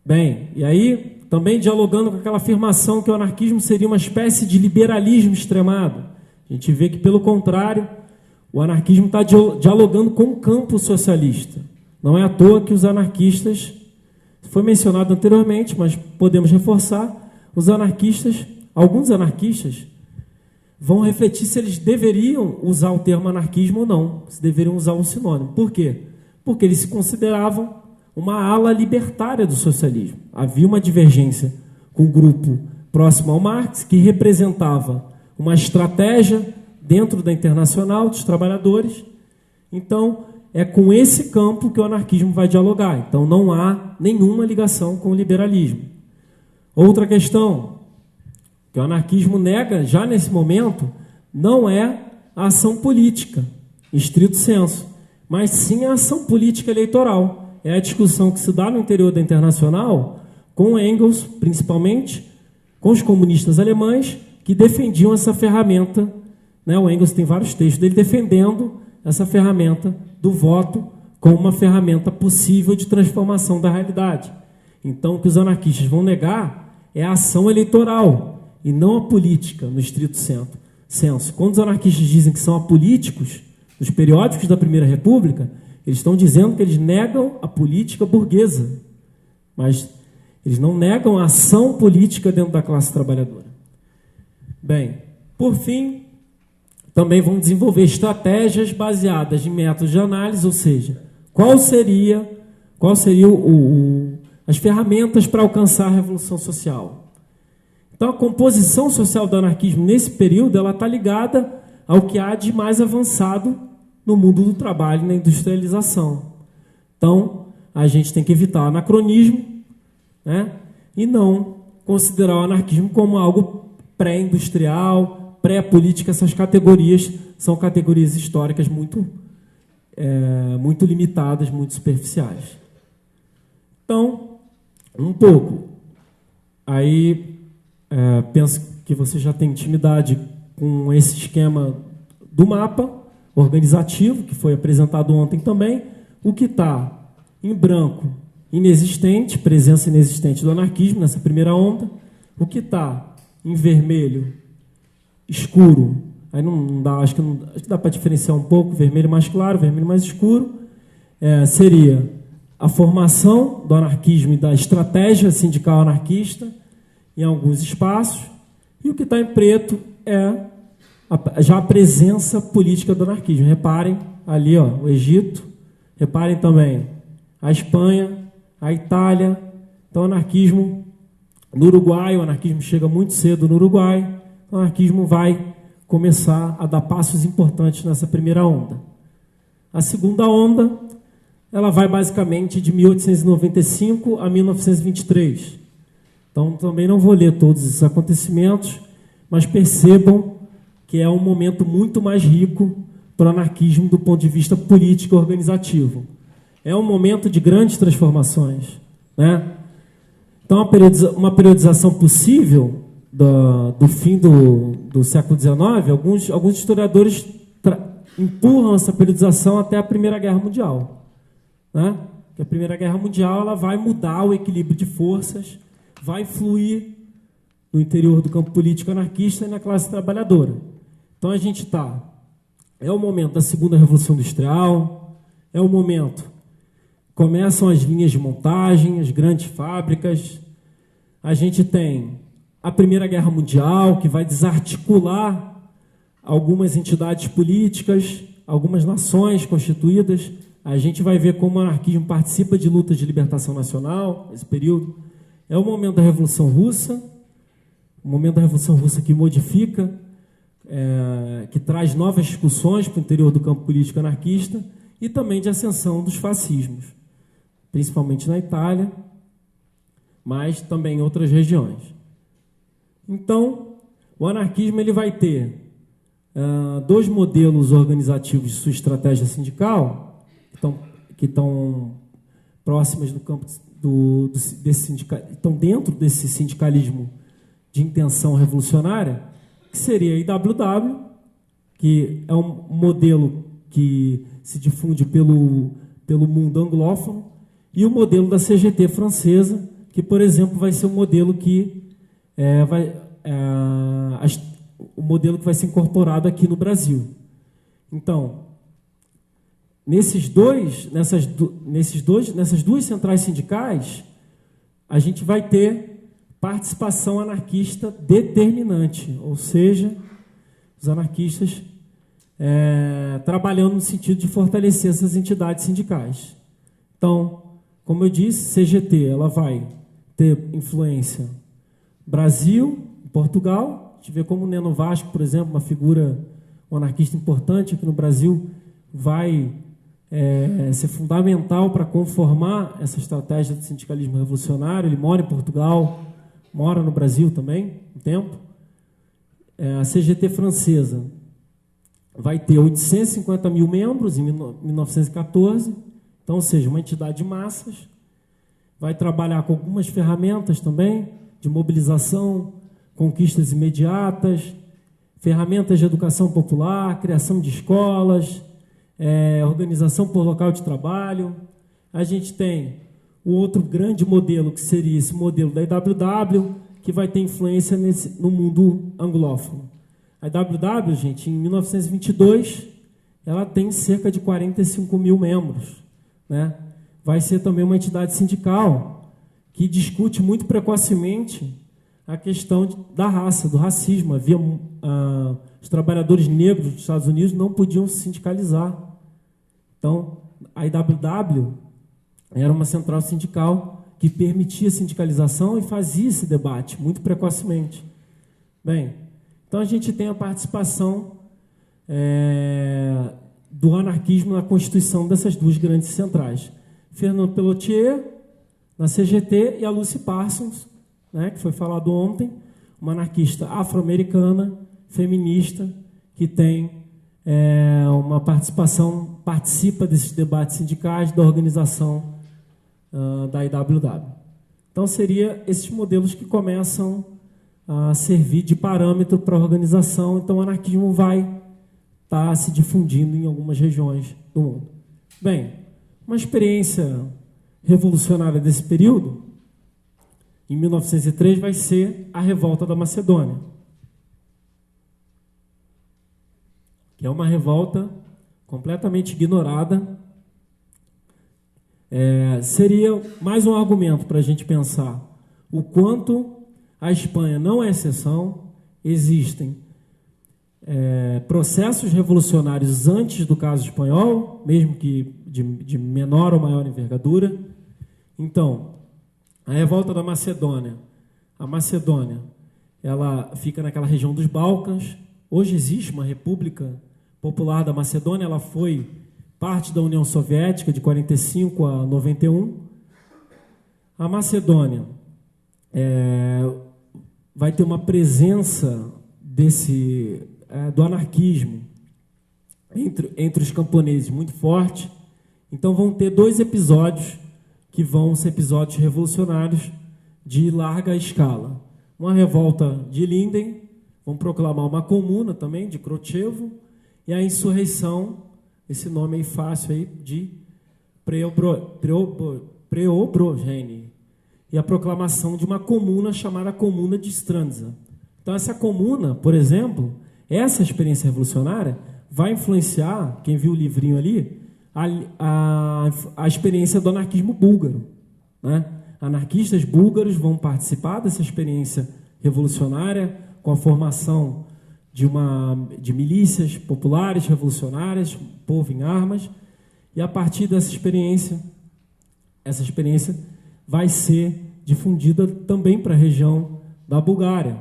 Bem, e aí, também dialogando com aquela afirmação que o anarquismo seria uma espécie de liberalismo extremado. A gente vê que, pelo contrário, o anarquismo está dialogando com o campo socialista. Não é à toa que os anarquistas, foi mencionado anteriormente, mas podemos reforçar, alguns anarquistas vão refletir se eles deveriam usar o termo anarquismo ou não, se deveriam usar um sinônimo. Por quê? Porque eles se consideravam uma ala libertária do socialismo. Havia uma divergência com o grupo próximo ao Marx, que representava uma estratégia dentro da Internacional dos Trabalhadores. Então, é com esse campo que o anarquismo vai dialogar. Então, não há nenhuma ligação com o liberalismo. Outra questão que o anarquismo nega, já nesse momento, não é a ação política, em estrito senso, mas sim a ação política eleitoral. É a discussão que se dá no interior da Internacional com Engels, principalmente, com os comunistas alemães, que defendiam essa ferramenta. O Engels tem vários textos dele defendendo essa ferramenta do voto como uma ferramenta possível de transformação da realidade. Então, o que os anarquistas vão negar é a ação eleitoral e não a política, no estrito senso. Quando os anarquistas dizem que são apolíticos, nos periódicos da Primeira República, eles estão dizendo que eles negam a política burguesa, mas eles não negam a ação política dentro da classe trabalhadora. Bem, por fim, também vão desenvolver estratégias baseadas em métodos de análise, ou seja, qual seria as ferramentas para alcançar a revolução social. Então, a composição social do anarquismo nesse período ela está ligada ao que há de mais avançado no mundo do trabalho e na industrialização. Então, a gente tem que evitar o anacronismo, né, e não considerar o anarquismo como algo pré-industrial, pré-política. Essas categorias são categorias históricas muito limitadas, muito superficiais. Então, um pouco. Aí, penso que você já tem intimidade com esse esquema do mapa organizativo, que foi apresentado ontem também. O que está em branco, inexistente, presença inexistente do anarquismo nessa primeira onda. O que está em vermelho, escuro, aí não dá, acho que dá para diferenciar um pouco, vermelho mais claro, vermelho mais escuro, seria a formação do anarquismo e da estratégia sindical anarquista em alguns espaços, e o que está em preto é já a presença política do anarquismo. Reparem ali, ó, o Egito, reparem também a Espanha, a Itália. Então, o anarquismo no Uruguai, o anarquismo chega muito cedo no Uruguai, o anarquismo vai começar a dar passos importantes nessa primeira onda. A segunda onda, ela vai basicamente de 1895 a 1923. Então, também não vou ler todos esses acontecimentos, mas percebam que é um momento muito mais rico para o anarquismo do ponto de vista político e organizativo. É um momento de grandes transformações, né? Então, uma periodização possível do fim do século XIX, alguns historiadores empurram essa periodização até a Primeira Guerra Mundial, né? Que a Primeira Guerra Mundial ela vai mudar o equilíbrio de forças, vai fluir no interior do campo político anarquista e na classe trabalhadora. Então, a gente é o momento da segunda Revolução Industrial, é o momento começam as linhas de montagem, as grandes fábricas. A gente tem a Primeira Guerra Mundial, que vai desarticular algumas entidades políticas, algumas nações constituídas. A gente vai ver como o anarquismo participa de lutas de libertação nacional nesse período. É o momento da Revolução Russa, o momento da Revolução Russa que modifica, que traz novas discussões para o interior do campo político anarquista, e também de ascensão dos fascismos, principalmente na Itália, mas também em outras regiões. Então, o anarquismo ele vai ter dois modelos organizativos de sua estratégia sindical, que estão próximas do campo desse sindicalismo, estão dentro desse sindicalismo de intenção revolucionária, que seria a IWW, que é um modelo que se difunde pelo mundo anglófono, e o modelo da CGT francesa, que, por exemplo, vai ser um modelo que o modelo que vai ser incorporado aqui no Brasil. Então, nessas duas centrais sindicais, a gente vai ter participação anarquista determinante, ou seja, os anarquistas trabalhando no sentido de fortalecer essas entidades sindicais. Então, como eu disse, CGT ela vai ter influência Brasil, Portugal. A gente vê como o Neno Vasco, por exemplo, uma figura, um anarquista importante aqui no Brasil, vai ser fundamental para conformar essa estratégia do sindicalismo revolucionário. Ele mora em Portugal, mora no Brasil também, um tempo. A CGT francesa vai ter 850 mil membros em 1914, então, ou seja, uma entidade de massas. Vai trabalhar com algumas ferramentas também de mobilização, conquistas imediatas, ferramentas de educação popular, criação de escolas, organização por local de trabalho. A gente tem o outro grande modelo, que seria esse modelo da IWW, que vai ter influência no mundo anglófono. A IWW, gente, em 1922, ela tem cerca de 45 mil membros, né? Vai ser também uma entidade sindical que discute muito precocemente a questão da raça, do racismo. Havia os trabalhadores negros dos Estados Unidos não podiam se sindicalizar. Então, a IWW era uma central sindical que permitia a sindicalização e fazia esse debate muito precocemente. Bem, então a gente tem a participação do anarquismo na constituição dessas duas grandes centrais. Fernando Pellotier, na CGT, e a Lucy Parsons, né, que foi falado ontem, uma anarquista afro-americana, feminista, que tem uma participação, participa desses debates sindicais da organização da IWW. Então, seria esses modelos que começam a servir de parâmetro para a organização. Então, o anarquismo vai estar se difundindo em algumas regiões do mundo. Bem, uma experiência revolucionária desse período, em 1903, vai ser a Revolta da Macedônia, que é uma revolta completamente ignorada. Seria mais um argumento para a gente pensar o quanto a Espanha não é exceção. Existem processos revolucionários antes do caso espanhol, mesmo que de menor ou maior envergadura. Então, a Revolta da Macedônia. A Macedônia, ela fica naquela região dos Balcãs. Hoje existe uma República Popular da Macedônia. Ela foi parte da União Soviética de 45 a 91. A Macedônia vai ter uma presença do anarquismo entre os camponeses muito forte. Então vão ter dois episódios que vão ser episódios revolucionários de larga escala. Uma revolta de Linden, vão proclamar uma comuna também, de Krochevo, e a insurreição, esse nome aí fácil aí, de Preobrogeni, e a proclamação de uma comuna chamada Comuna de Stranza. Então essa comuna, por exemplo, essa experiência revolucionária vai influenciar, quem viu o livrinho ali, a experiência do anarquismo búlgaro, né? Anarquistas búlgaros vão participar dessa experiência revolucionária com a formação de milícias populares revolucionárias, povo em armas, e a partir dessa experiência, essa experiência vai ser difundida também para a região da Bulgária.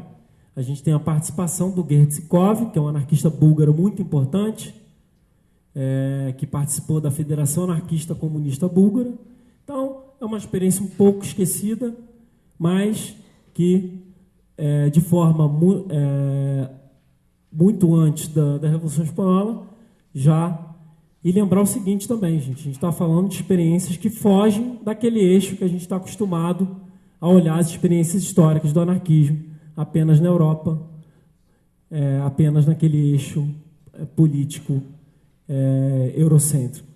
A gente tem a participação do Gerdzikov, que é um anarquista búlgaro muito importante, que participou da Federação Anarquista Comunista Búlgara. Então, é uma experiência um pouco esquecida, mas que, de forma muito antes da Revolução Espanhola, e lembrar o seguinte também, gente, a gente está falando de experiências que fogem daquele eixo que a gente está acostumado a olhar as experiências históricas do anarquismo apenas na Europa, apenas naquele eixo político eurocêntrico.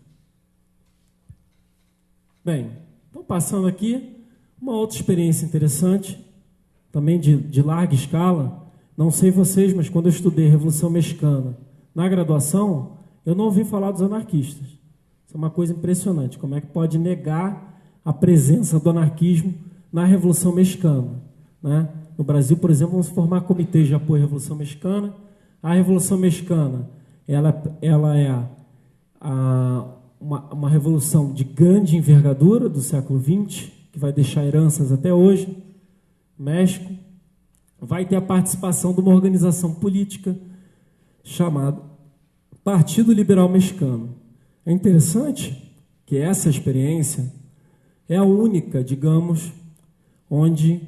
Bem, então passando aqui, uma outra experiência interessante, também de larga escala. Não sei vocês, mas quando eu estudei Revolução Mexicana na graduação, eu não ouvi falar dos anarquistas. Isso é uma coisa impressionante, como é que pode negar a presença do anarquismo na Revolução Mexicana, né? No Brasil, por exemplo, vamos formar comitês de apoio à Revolução Mexicana. A Revolução Mexicana, ela é uma revolução de grande envergadura do século XX, que vai deixar heranças até hoje. México vai ter a participação de uma organização política chamada Partido Liberal Mexicano. É interessante que essa experiência é a única, digamos, onde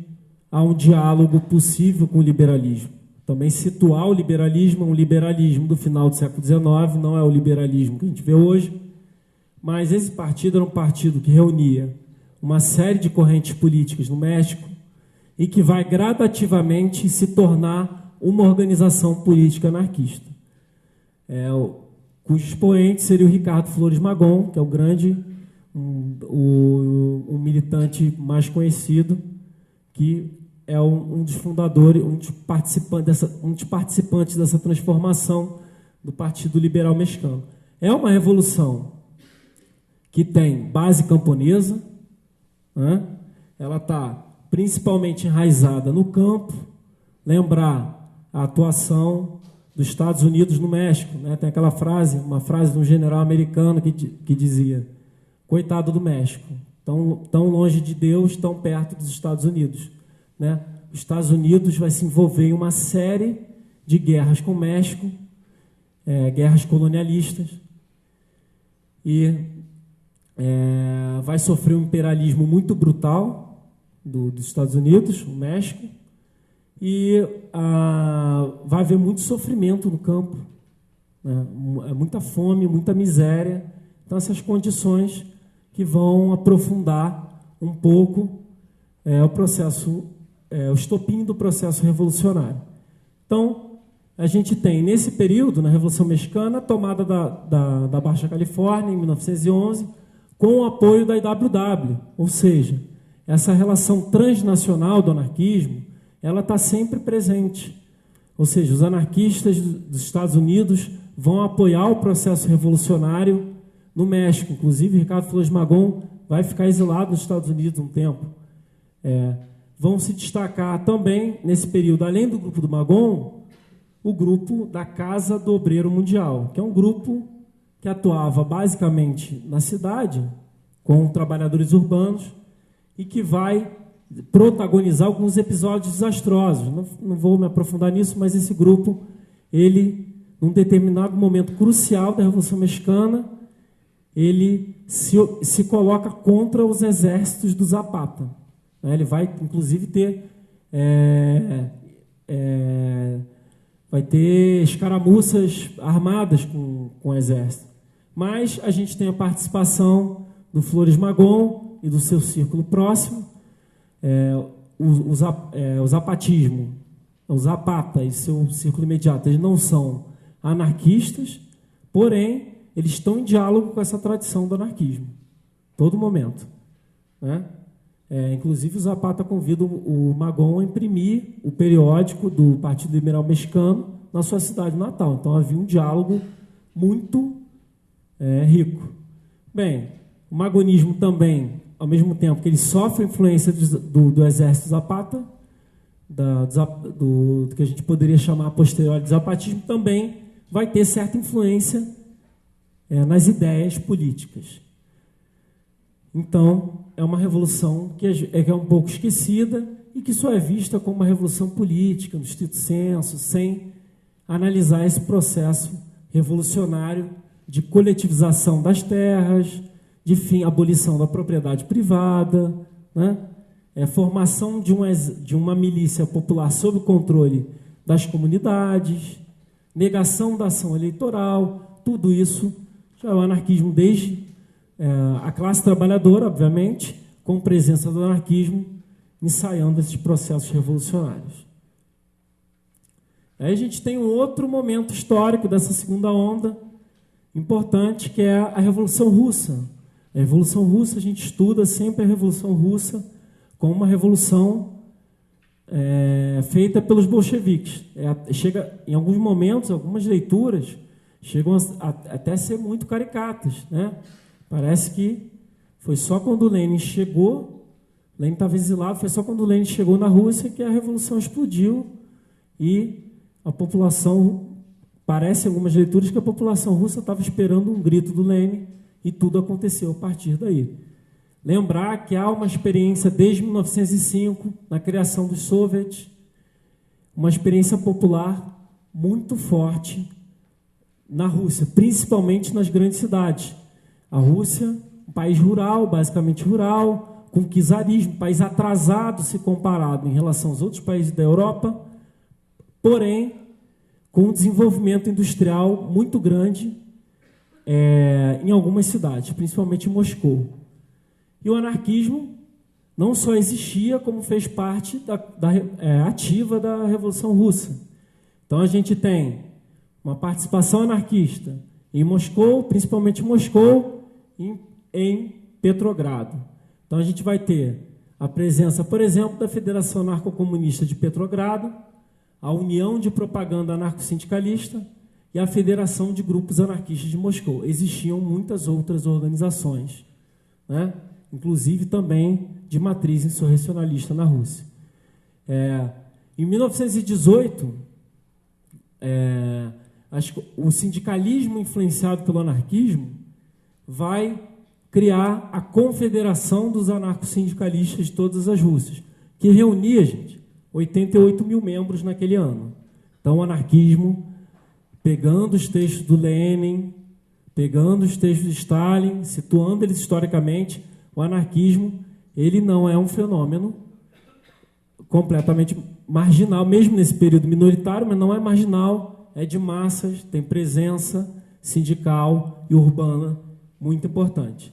há um diálogo possível com o liberalismo. Também situar o liberalismo, um liberalismo do final do século XIX, não é o liberalismo que a gente vê hoje, mas esse partido era um partido que reunia uma série de correntes políticas no México e que vai gradativamente se tornar uma organização política anarquista. cujo expoente seria o Ricardo Flores Magón, que é o grande, um militante mais conhecido, que é um dos fundadores, um dos participantes dessa transformação do Partido Liberal Mexicano. É uma revolução que tem base camponesa, né? Ela está principalmente enraizada no campo. Lembrar a atuação dos Estados Unidos no México, né? Tem aquela frase, uma frase de um general americano que dizia: coitado do México, tão longe de Deus, tão perto dos Estados Unidos, né? Os Estados Unidos vai se envolver em uma série de guerras com o México, guerras colonialistas, e vai sofrer um imperialismo muito brutal dos Estados Unidos, o México, e vai haver muito sofrimento no campo, né? Muita fome, muita miséria. Então, essas condições que vão aprofundar um pouco o processo, o estopim do processo revolucionário. Então, a gente tem, nesse período, na Revolução Mexicana, a tomada da Baixa Califórnia, em 1911, com o apoio da IWW, ou seja, essa relação transnacional do anarquismo, ela está sempre presente. Ou seja, os anarquistas dos Estados Unidos vão apoiar o processo revolucionário no México. Inclusive, Ricardo Flores Magón vai ficar exilado nos Estados Unidos um tempo. Vão se destacar também, nesse período, além do grupo do Magón, o grupo da Casa do Obreiro Mundial, que é um grupo que atuava basicamente na cidade, com trabalhadores urbanos, e que vai protagonizar alguns episódios desastrosos. Não vou me aprofundar nisso, mas esse grupo, ele, num determinado momento crucial da Revolução Mexicana, ele se coloca contra os exércitos do Zapata. Ele vai, inclusive, vai ter escaramuças armadas com o exército. Mas a gente tem a participação do Flores Magón e do seu círculo próximo, o zapatismo, o Zapata e seu círculo imediato, eles não são anarquistas, porém, eles estão em diálogo com essa tradição do anarquismo, todo momento, né? Inclusive, o Zapata convida o Magón a imprimir o periódico do Partido Liberal Mexicano na sua cidade natal. Então, havia um diálogo muito rico. Bem, o magonismo também, ao mesmo tempo que ele sofre a influência do exército Zapata, do que a gente poderia chamar a posteriori de zapatismo, também vai ter certa influência nas ideias políticas. Então, é uma revolução que é um pouco esquecida e que só é vista como uma revolução política, no estrito senso, sem analisar esse processo revolucionário de coletivização das terras, de abolição da propriedade privada, né? Formação de uma milícia popular sob o controle das comunidades, negação da ação eleitoral, tudo isso já é o anarquismo desde a classe trabalhadora, obviamente, com presença do anarquismo, ensaiando esses processos revolucionários. Aí a gente tem um outro momento histórico dessa segunda onda, importante, que é a Revolução Russa. A Revolução Russa, a gente estuda sempre a Revolução Russa como uma revolução feita pelos bolcheviques. Chega, em alguns momentos, algumas leituras chegam até a ser muito caricatas, né? Parece que foi só quando o Lenin chegou, Lenin estava exilado, foi só quando o Lenin chegou na Rússia que a revolução explodiu e a população, parece em algumas leituras que a população russa estava esperando um grito do Lenin e tudo aconteceu a partir daí. Lembrar que há uma experiência desde 1905, na criação dos soviets, uma experiência popular muito forte na Rússia, principalmente nas grandes cidades. A Rússia, um país rural, basicamente rural, com czarismo, país atrasado se comparado em relação aos outros países da Europa, porém, com um desenvolvimento industrial muito grande em algumas cidades, principalmente em Moscou. E o anarquismo não só existia, como fez parte ativa da Revolução Russa. Então, a gente tem uma participação anarquista em Moscou, principalmente Moscou, em Petrogrado. Então a gente vai ter a presença, por exemplo, da Federação Anarcocomunista de Petrogrado, a União de Propaganda Anarco-Sindicalista e a Federação de Grupos Anarquistas de Moscou. Existiam muitas outras organizações, né? Inclusive também de matriz insurrecionalista na Rússia. Em 1918, o sindicalismo influenciado pelo anarquismo vai criar a Confederação dos Anarco-Sindicalistas de todas as Rússias, que reunia, gente, 88 mil membros naquele ano. Então, o anarquismo, pegando os textos do Lenin, pegando os textos de Stalin, situando eles historicamente, o anarquismo, ele não é um fenômeno completamente marginal, mesmo nesse período minoritário, mas não é marginal, é de massas, tem presença sindical e urbana muito importante.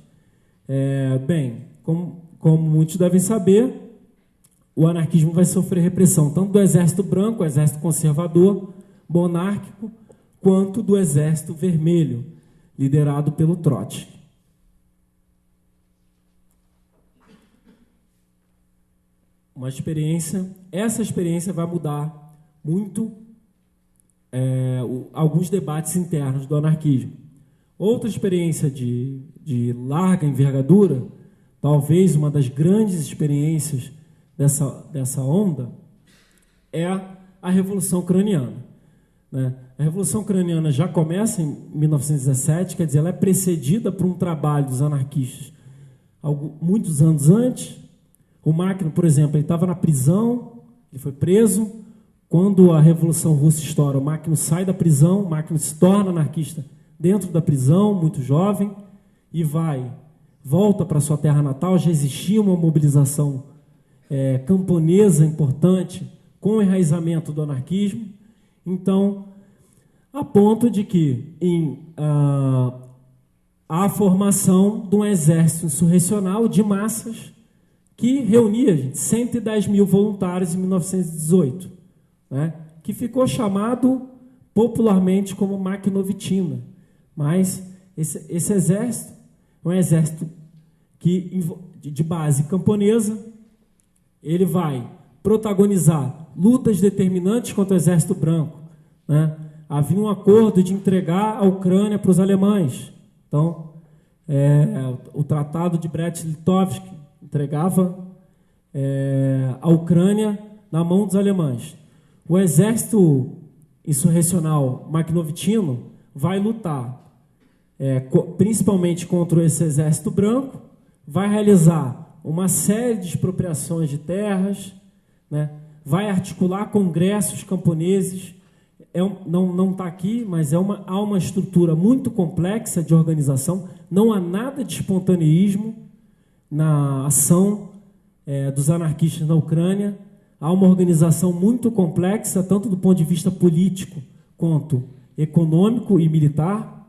Bem, como muitos devem saber, o anarquismo vai sofrer repressão tanto do Exército Branco, o Exército Conservador, monárquico, quanto do Exército Vermelho, liderado pelo Trotsky. Essa experiência vai mudar muito alguns debates internos do anarquismo. Outra experiência de larga envergadura, talvez uma das grandes experiências dessa onda, é a Revolução Ucraniana, né? A Revolução Ucraniana já começa em 1917, quer dizer, ela é precedida por um trabalho dos anarquistas muitos anos antes. O Makhno, por exemplo, ele estava na prisão, ele foi preso. Quando a Revolução Russa estoura, o Makhno sai da prisão, o Makhno se torna anarquista dentro da prisão, muito jovem, e volta para sua terra natal. Já existia uma mobilização camponesa importante, com o enraizamento do anarquismo. Então, a ponto de que há a formação de um exército insurrecional de massas que reunia 110 mil voluntários em 1918, né? Que ficou chamado popularmente como Makhnovitina. Mas esse exército é um exército de base camponesa. Ele vai protagonizar lutas determinantes contra o Exército Branco, né? Havia um acordo de entregar a Ucrânia para os alemães. Então, o Tratado de Brest-Litovsk entregava a Ucrânia na mão dos alemães. O exército insurrecional makhnovitino vai lutar principalmente contra esse exército branco, vai realizar uma série de expropriações de terras, né? Vai articular congressos camponeses. Não está aqui, mas há uma estrutura muito complexa de organização. Não há nada de espontaneísmo na ação dos anarquistas na Ucrânia. Há uma organização muito complexa, tanto do ponto de vista político quanto econômico e militar.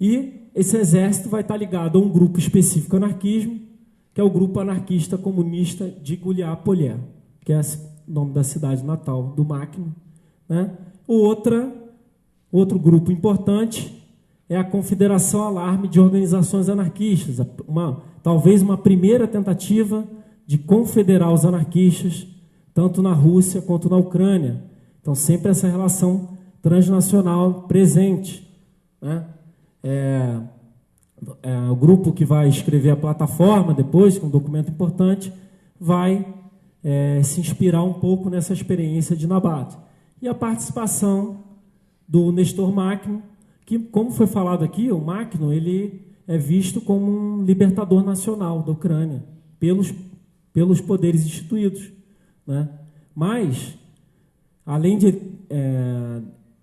E esse exército vai estar ligado a um grupo específico anarquismo, que é o Grupo Anarquista Comunista de Guliá-Polé, que é o nome da cidade natal do Makhno, né? Outro grupo importante é a Confederação Alarme de Organizações Anarquistas, talvez uma primeira tentativa de confederar os anarquistas, tanto na Rússia quanto na Ucrânia. Então, sempre essa relação transnacional presente, né? O grupo que vai escrever a plataforma depois, com um documento importante, vai se inspirar um pouco nessa experiência de Nabat. E a participação do Nestor Makhno, que, como foi falado aqui, o Makhno ele é visto como um libertador nacional da Ucrânia, pelos poderes instituídos, né? Mas, além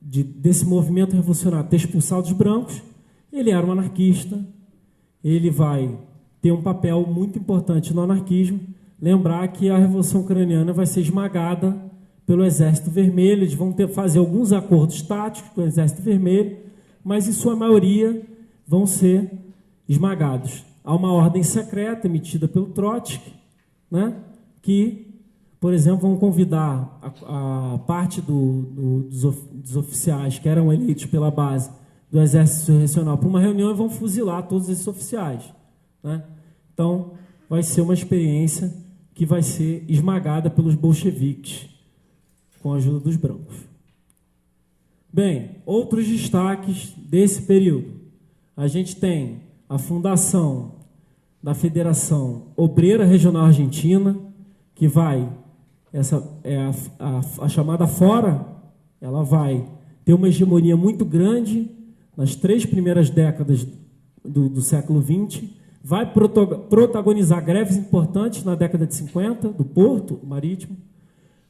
desse movimento revolucionário ter expulsado os brancos, ele era um anarquista. Ele vai ter um papel muito importante no anarquismo. Lembrar que a Revolução Ucraniana vai ser esmagada pelo Exército Vermelho. Eles vão fazer alguns acordos táticos com o Exército Vermelho, mas, em sua maioria, vão ser esmagados. Há uma ordem secreta emitida pelo Trotsky, né, que, por exemplo, vão convidar a parte dos oficiais que eram eleitos pela base do exército insurrecional para uma reunião e vão fuzilar todos esses oficiais, né? Então, vai ser uma experiência que vai ser esmagada pelos bolcheviques, com a ajuda dos brancos. Bem, outros destaques desse período. A gente tem a fundação da Federação Obreira Regional Argentina, que vai, essa é a chamada Fora, ela vai ter uma hegemonia muito grande nas 3 primeiras décadas do século XX, vai protagonizar greves importantes na década de 50, do Porto Marítimo.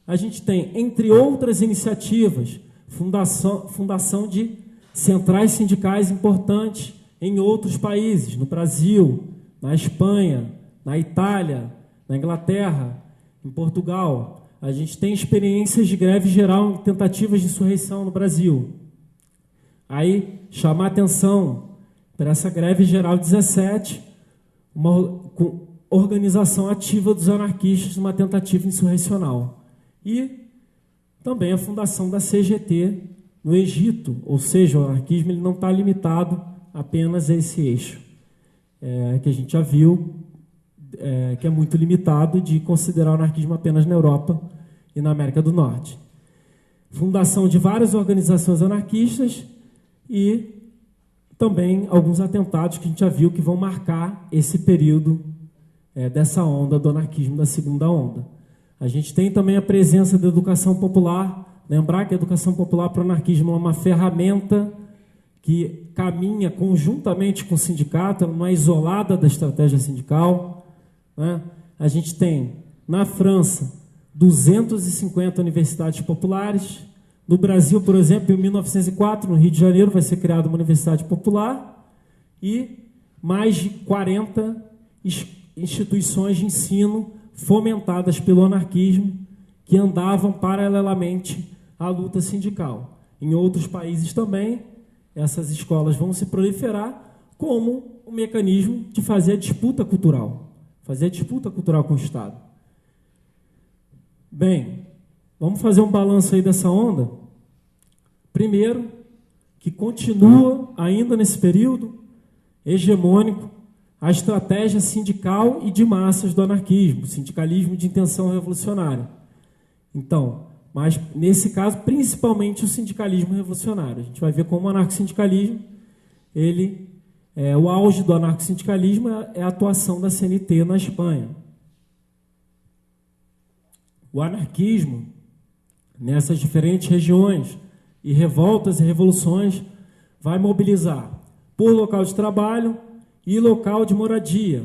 A gente tem, entre outras iniciativas, fundação de centrais sindicais importantes em outros países, no Brasil, na Espanha, na Itália, na Inglaterra, em Portugal. A gente tem experiências de greve geral em tentativas de insurreição no Brasil. Aí, chamar atenção para essa greve geral 17, uma organização ativa dos anarquistas numa tentativa insurrecional. E também a fundação da CGT no Egito, ou seja, o anarquismo ele não está limitado apenas a esse eixo, que a gente já viu, que é muito limitado de considerar o anarquismo apenas na Europa e na América do Norte. Fundação de várias organizações anarquistas e também alguns atentados que a gente já viu que vão marcar esse período dessa onda do anarquismo, da segunda onda. A gente tem também a presença da educação popular. Lembrar que a educação popular para o anarquismo é uma ferramenta que caminha conjuntamente com o sindicato, ela não é isolada da estratégia sindical, né? A gente tem, na França, 250 universidades populares. No Brasil, por exemplo, em 1904, no Rio de Janeiro, vai ser criada uma universidade popular e mais de 40 instituições de ensino fomentadas pelo anarquismo que andavam paralelamente à luta sindical. Em outros países também, essas escolas vão se proliferar como um mecanismo de fazer a disputa cultural com o Estado. Bem, vamos fazer um balanço aí dessa onda. Primeiro, que continua ainda nesse período hegemônico a estratégia sindical e de massas do anarquismo, sindicalismo de intenção revolucionária. Então, mas nesse caso, principalmente o sindicalismo revolucionário. A gente vai ver como o anarcossindicalismo, o auge do anarcossindicalismo é a atuação da CNT na Espanha. O anarquismo, nessas diferentes regiões e revoltas e revoluções, vai mobilizar por local de trabalho e local de moradia.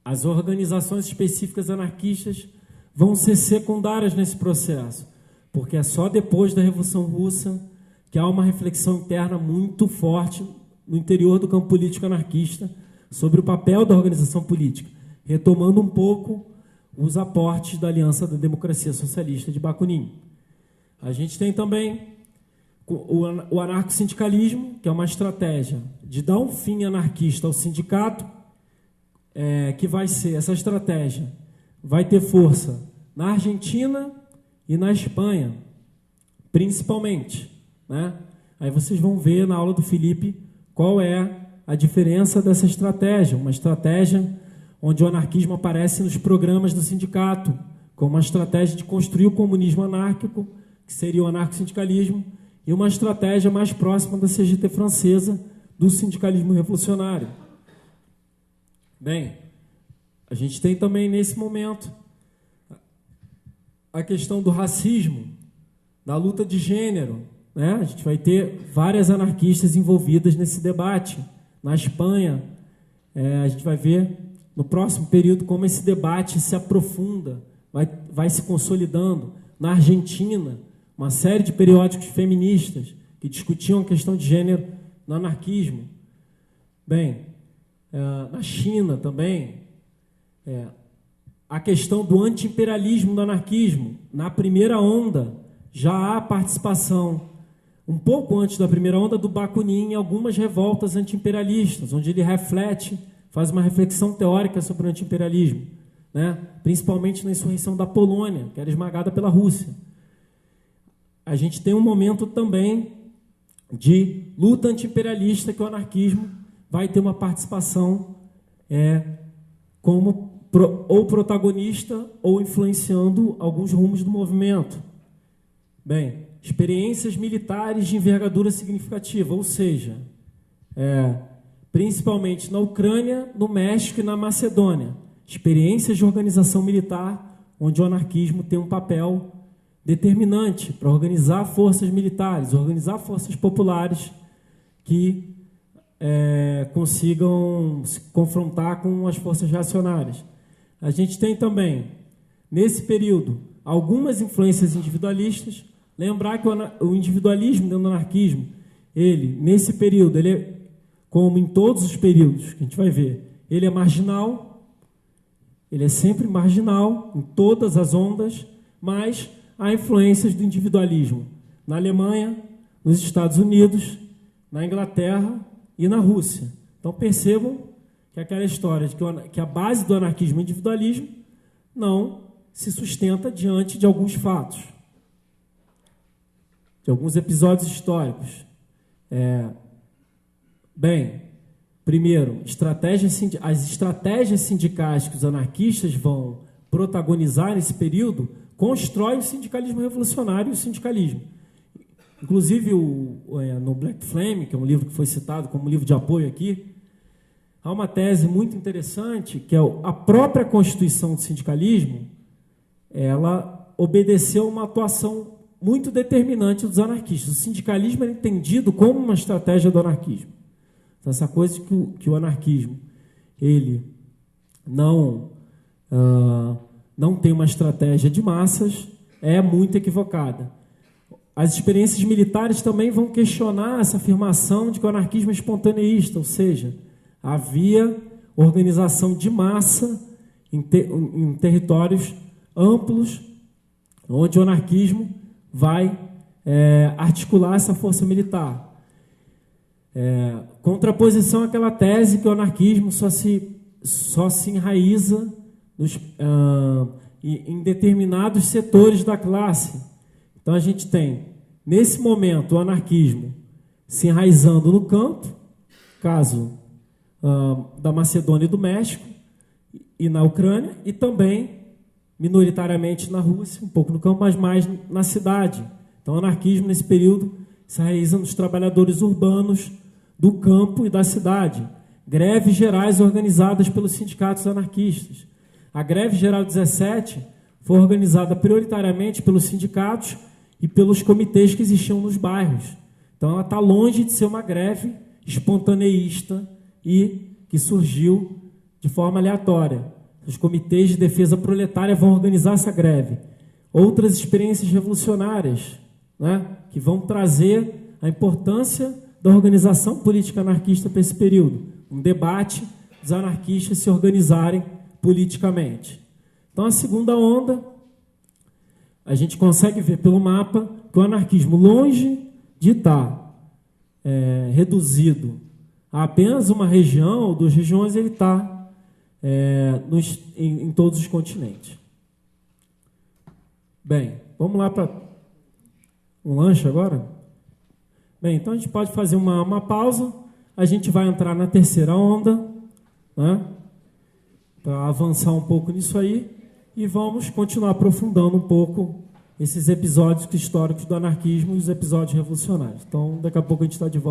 As organizações específicas anarquistas vão ser secundárias nesse processo, porque é só depois da Revolução Russa que há uma reflexão interna muito forte no interior do campo político anarquista sobre o papel da organização política, retomando um pouco os aportes da Aliança da Democracia Socialista de Bakunin. A gente tem também o anarcossindicalismo, que é uma estratégia de dar um fim anarquista ao sindicato, que vai ser, essa estratégia vai ter força na Argentina e na Espanha, principalmente, né? Aí vocês vão ver na aula do Felipe qual é a diferença dessa estratégia, uma estratégia onde o anarquismo aparece nos programas do sindicato, como uma estratégia de construir o comunismo anárquico, que seria o anarcossindicalismo, e uma estratégia mais próxima da CGT francesa, do sindicalismo revolucionário. Bem, a gente tem também nesse momento a questão do racismo, da luta de gênero, né? A gente vai ter várias anarquistas envolvidas nesse debate. Na Espanha, a gente vai ver no próximo período como esse debate se aprofunda, vai se consolidando. Na Argentina, uma série de periódicos feministas que discutiam a questão de gênero no anarquismo. Bem, na China também, a questão do anti-imperialismo do anarquismo. Na primeira onda, já há participação, um pouco antes da primeira onda, do Bakunin em algumas revoltas anti-imperialistas, onde ele reflete, faz uma reflexão teórica sobre o anti-imperialismo, né? Principalmente na insurreição da Polônia, que era esmagada pela Rússia. A gente tem um momento também de luta anti-imperialista que o anarquismo vai ter uma participação como ou protagonista ou influenciando alguns rumos do movimento. Bem, experiências militares de envergadura significativa, ou seja, principalmente na Ucrânia, no México e na Macedônia. Experiências de organização militar, onde o anarquismo tem um papel determinante para organizar forças militares, organizar forças populares que consigam se confrontar com as forças reacionárias. A gente tem também, nesse período, algumas influências individualistas. Lembrar que o individualismo dentro do anarquismo, nesse período, como em todos os períodos que a gente vai ver, ele é marginal, ele é sempre marginal, em todas as ondas, mas há influências do individualismo na Alemanha, nos Estados Unidos, na Inglaterra e na Rússia. Então percebam que aquela história de que a base do anarquismo e individualismo não se sustenta diante de alguns fatos, de alguns episódios históricos. Primeiro, as estratégias sindicais que os anarquistas vão protagonizar nesse período constroem o sindicalismo revolucionário e o sindicalismo. Inclusive, no Black Flame, que é um livro que foi citado como livro de apoio aqui, há uma tese muito interessante, que é a própria constituição do sindicalismo, ela obedeceu a uma atuação muito determinante dos anarquistas. O sindicalismo é entendido como uma estratégia do anarquismo. Então, essa coisa que o anarquismo ele não tem uma estratégia de massas é muito equivocada. As experiências militares também vão questionar essa afirmação de que o anarquismo é espontaneísta, ou seja, havia organização de massa em territórios amplos, onde o anarquismo vai articular essa força militar. Contraposição àquela tese que o anarquismo só se enraiza em determinados setores da classe. Então a gente tem, nesse momento, o anarquismo se enraizando no campo, caso da Macedônia e do México, e na Ucrânia, e também minoritariamente na Rússia, um pouco no campo, mas mais na cidade. Então o anarquismo, nesse período, se enraiza nos trabalhadores urbanos do campo e da cidade. Greves gerais organizadas pelos sindicatos anarquistas. A greve geral 17 foi organizada prioritariamente pelos sindicatos e pelos comitês que existiam nos bairros. Então ela está longe de ser uma greve espontaneísta e que surgiu de forma aleatória. Os comitês de defesa proletária vão organizar essa greve. Outras experiências revolucionárias, que vão trazer a importância da organização política anarquista para esse período. Um debate dos anarquistas se organizarem politicamente. Então, a segunda onda, a gente consegue ver pelo mapa que o anarquismo, longe de estar reduzido a apenas uma região ou duas regiões, ele está em todos os continentes. Bem, vamos lá para um lanche agora? Bem, então a gente pode fazer uma pausa, a gente vai entrar na terceira onda, para avançar um pouco nisso aí, e vamos continuar aprofundando um pouco esses episódios históricos do anarquismo e os episódios revolucionários. Então, daqui a pouco a gente está de volta.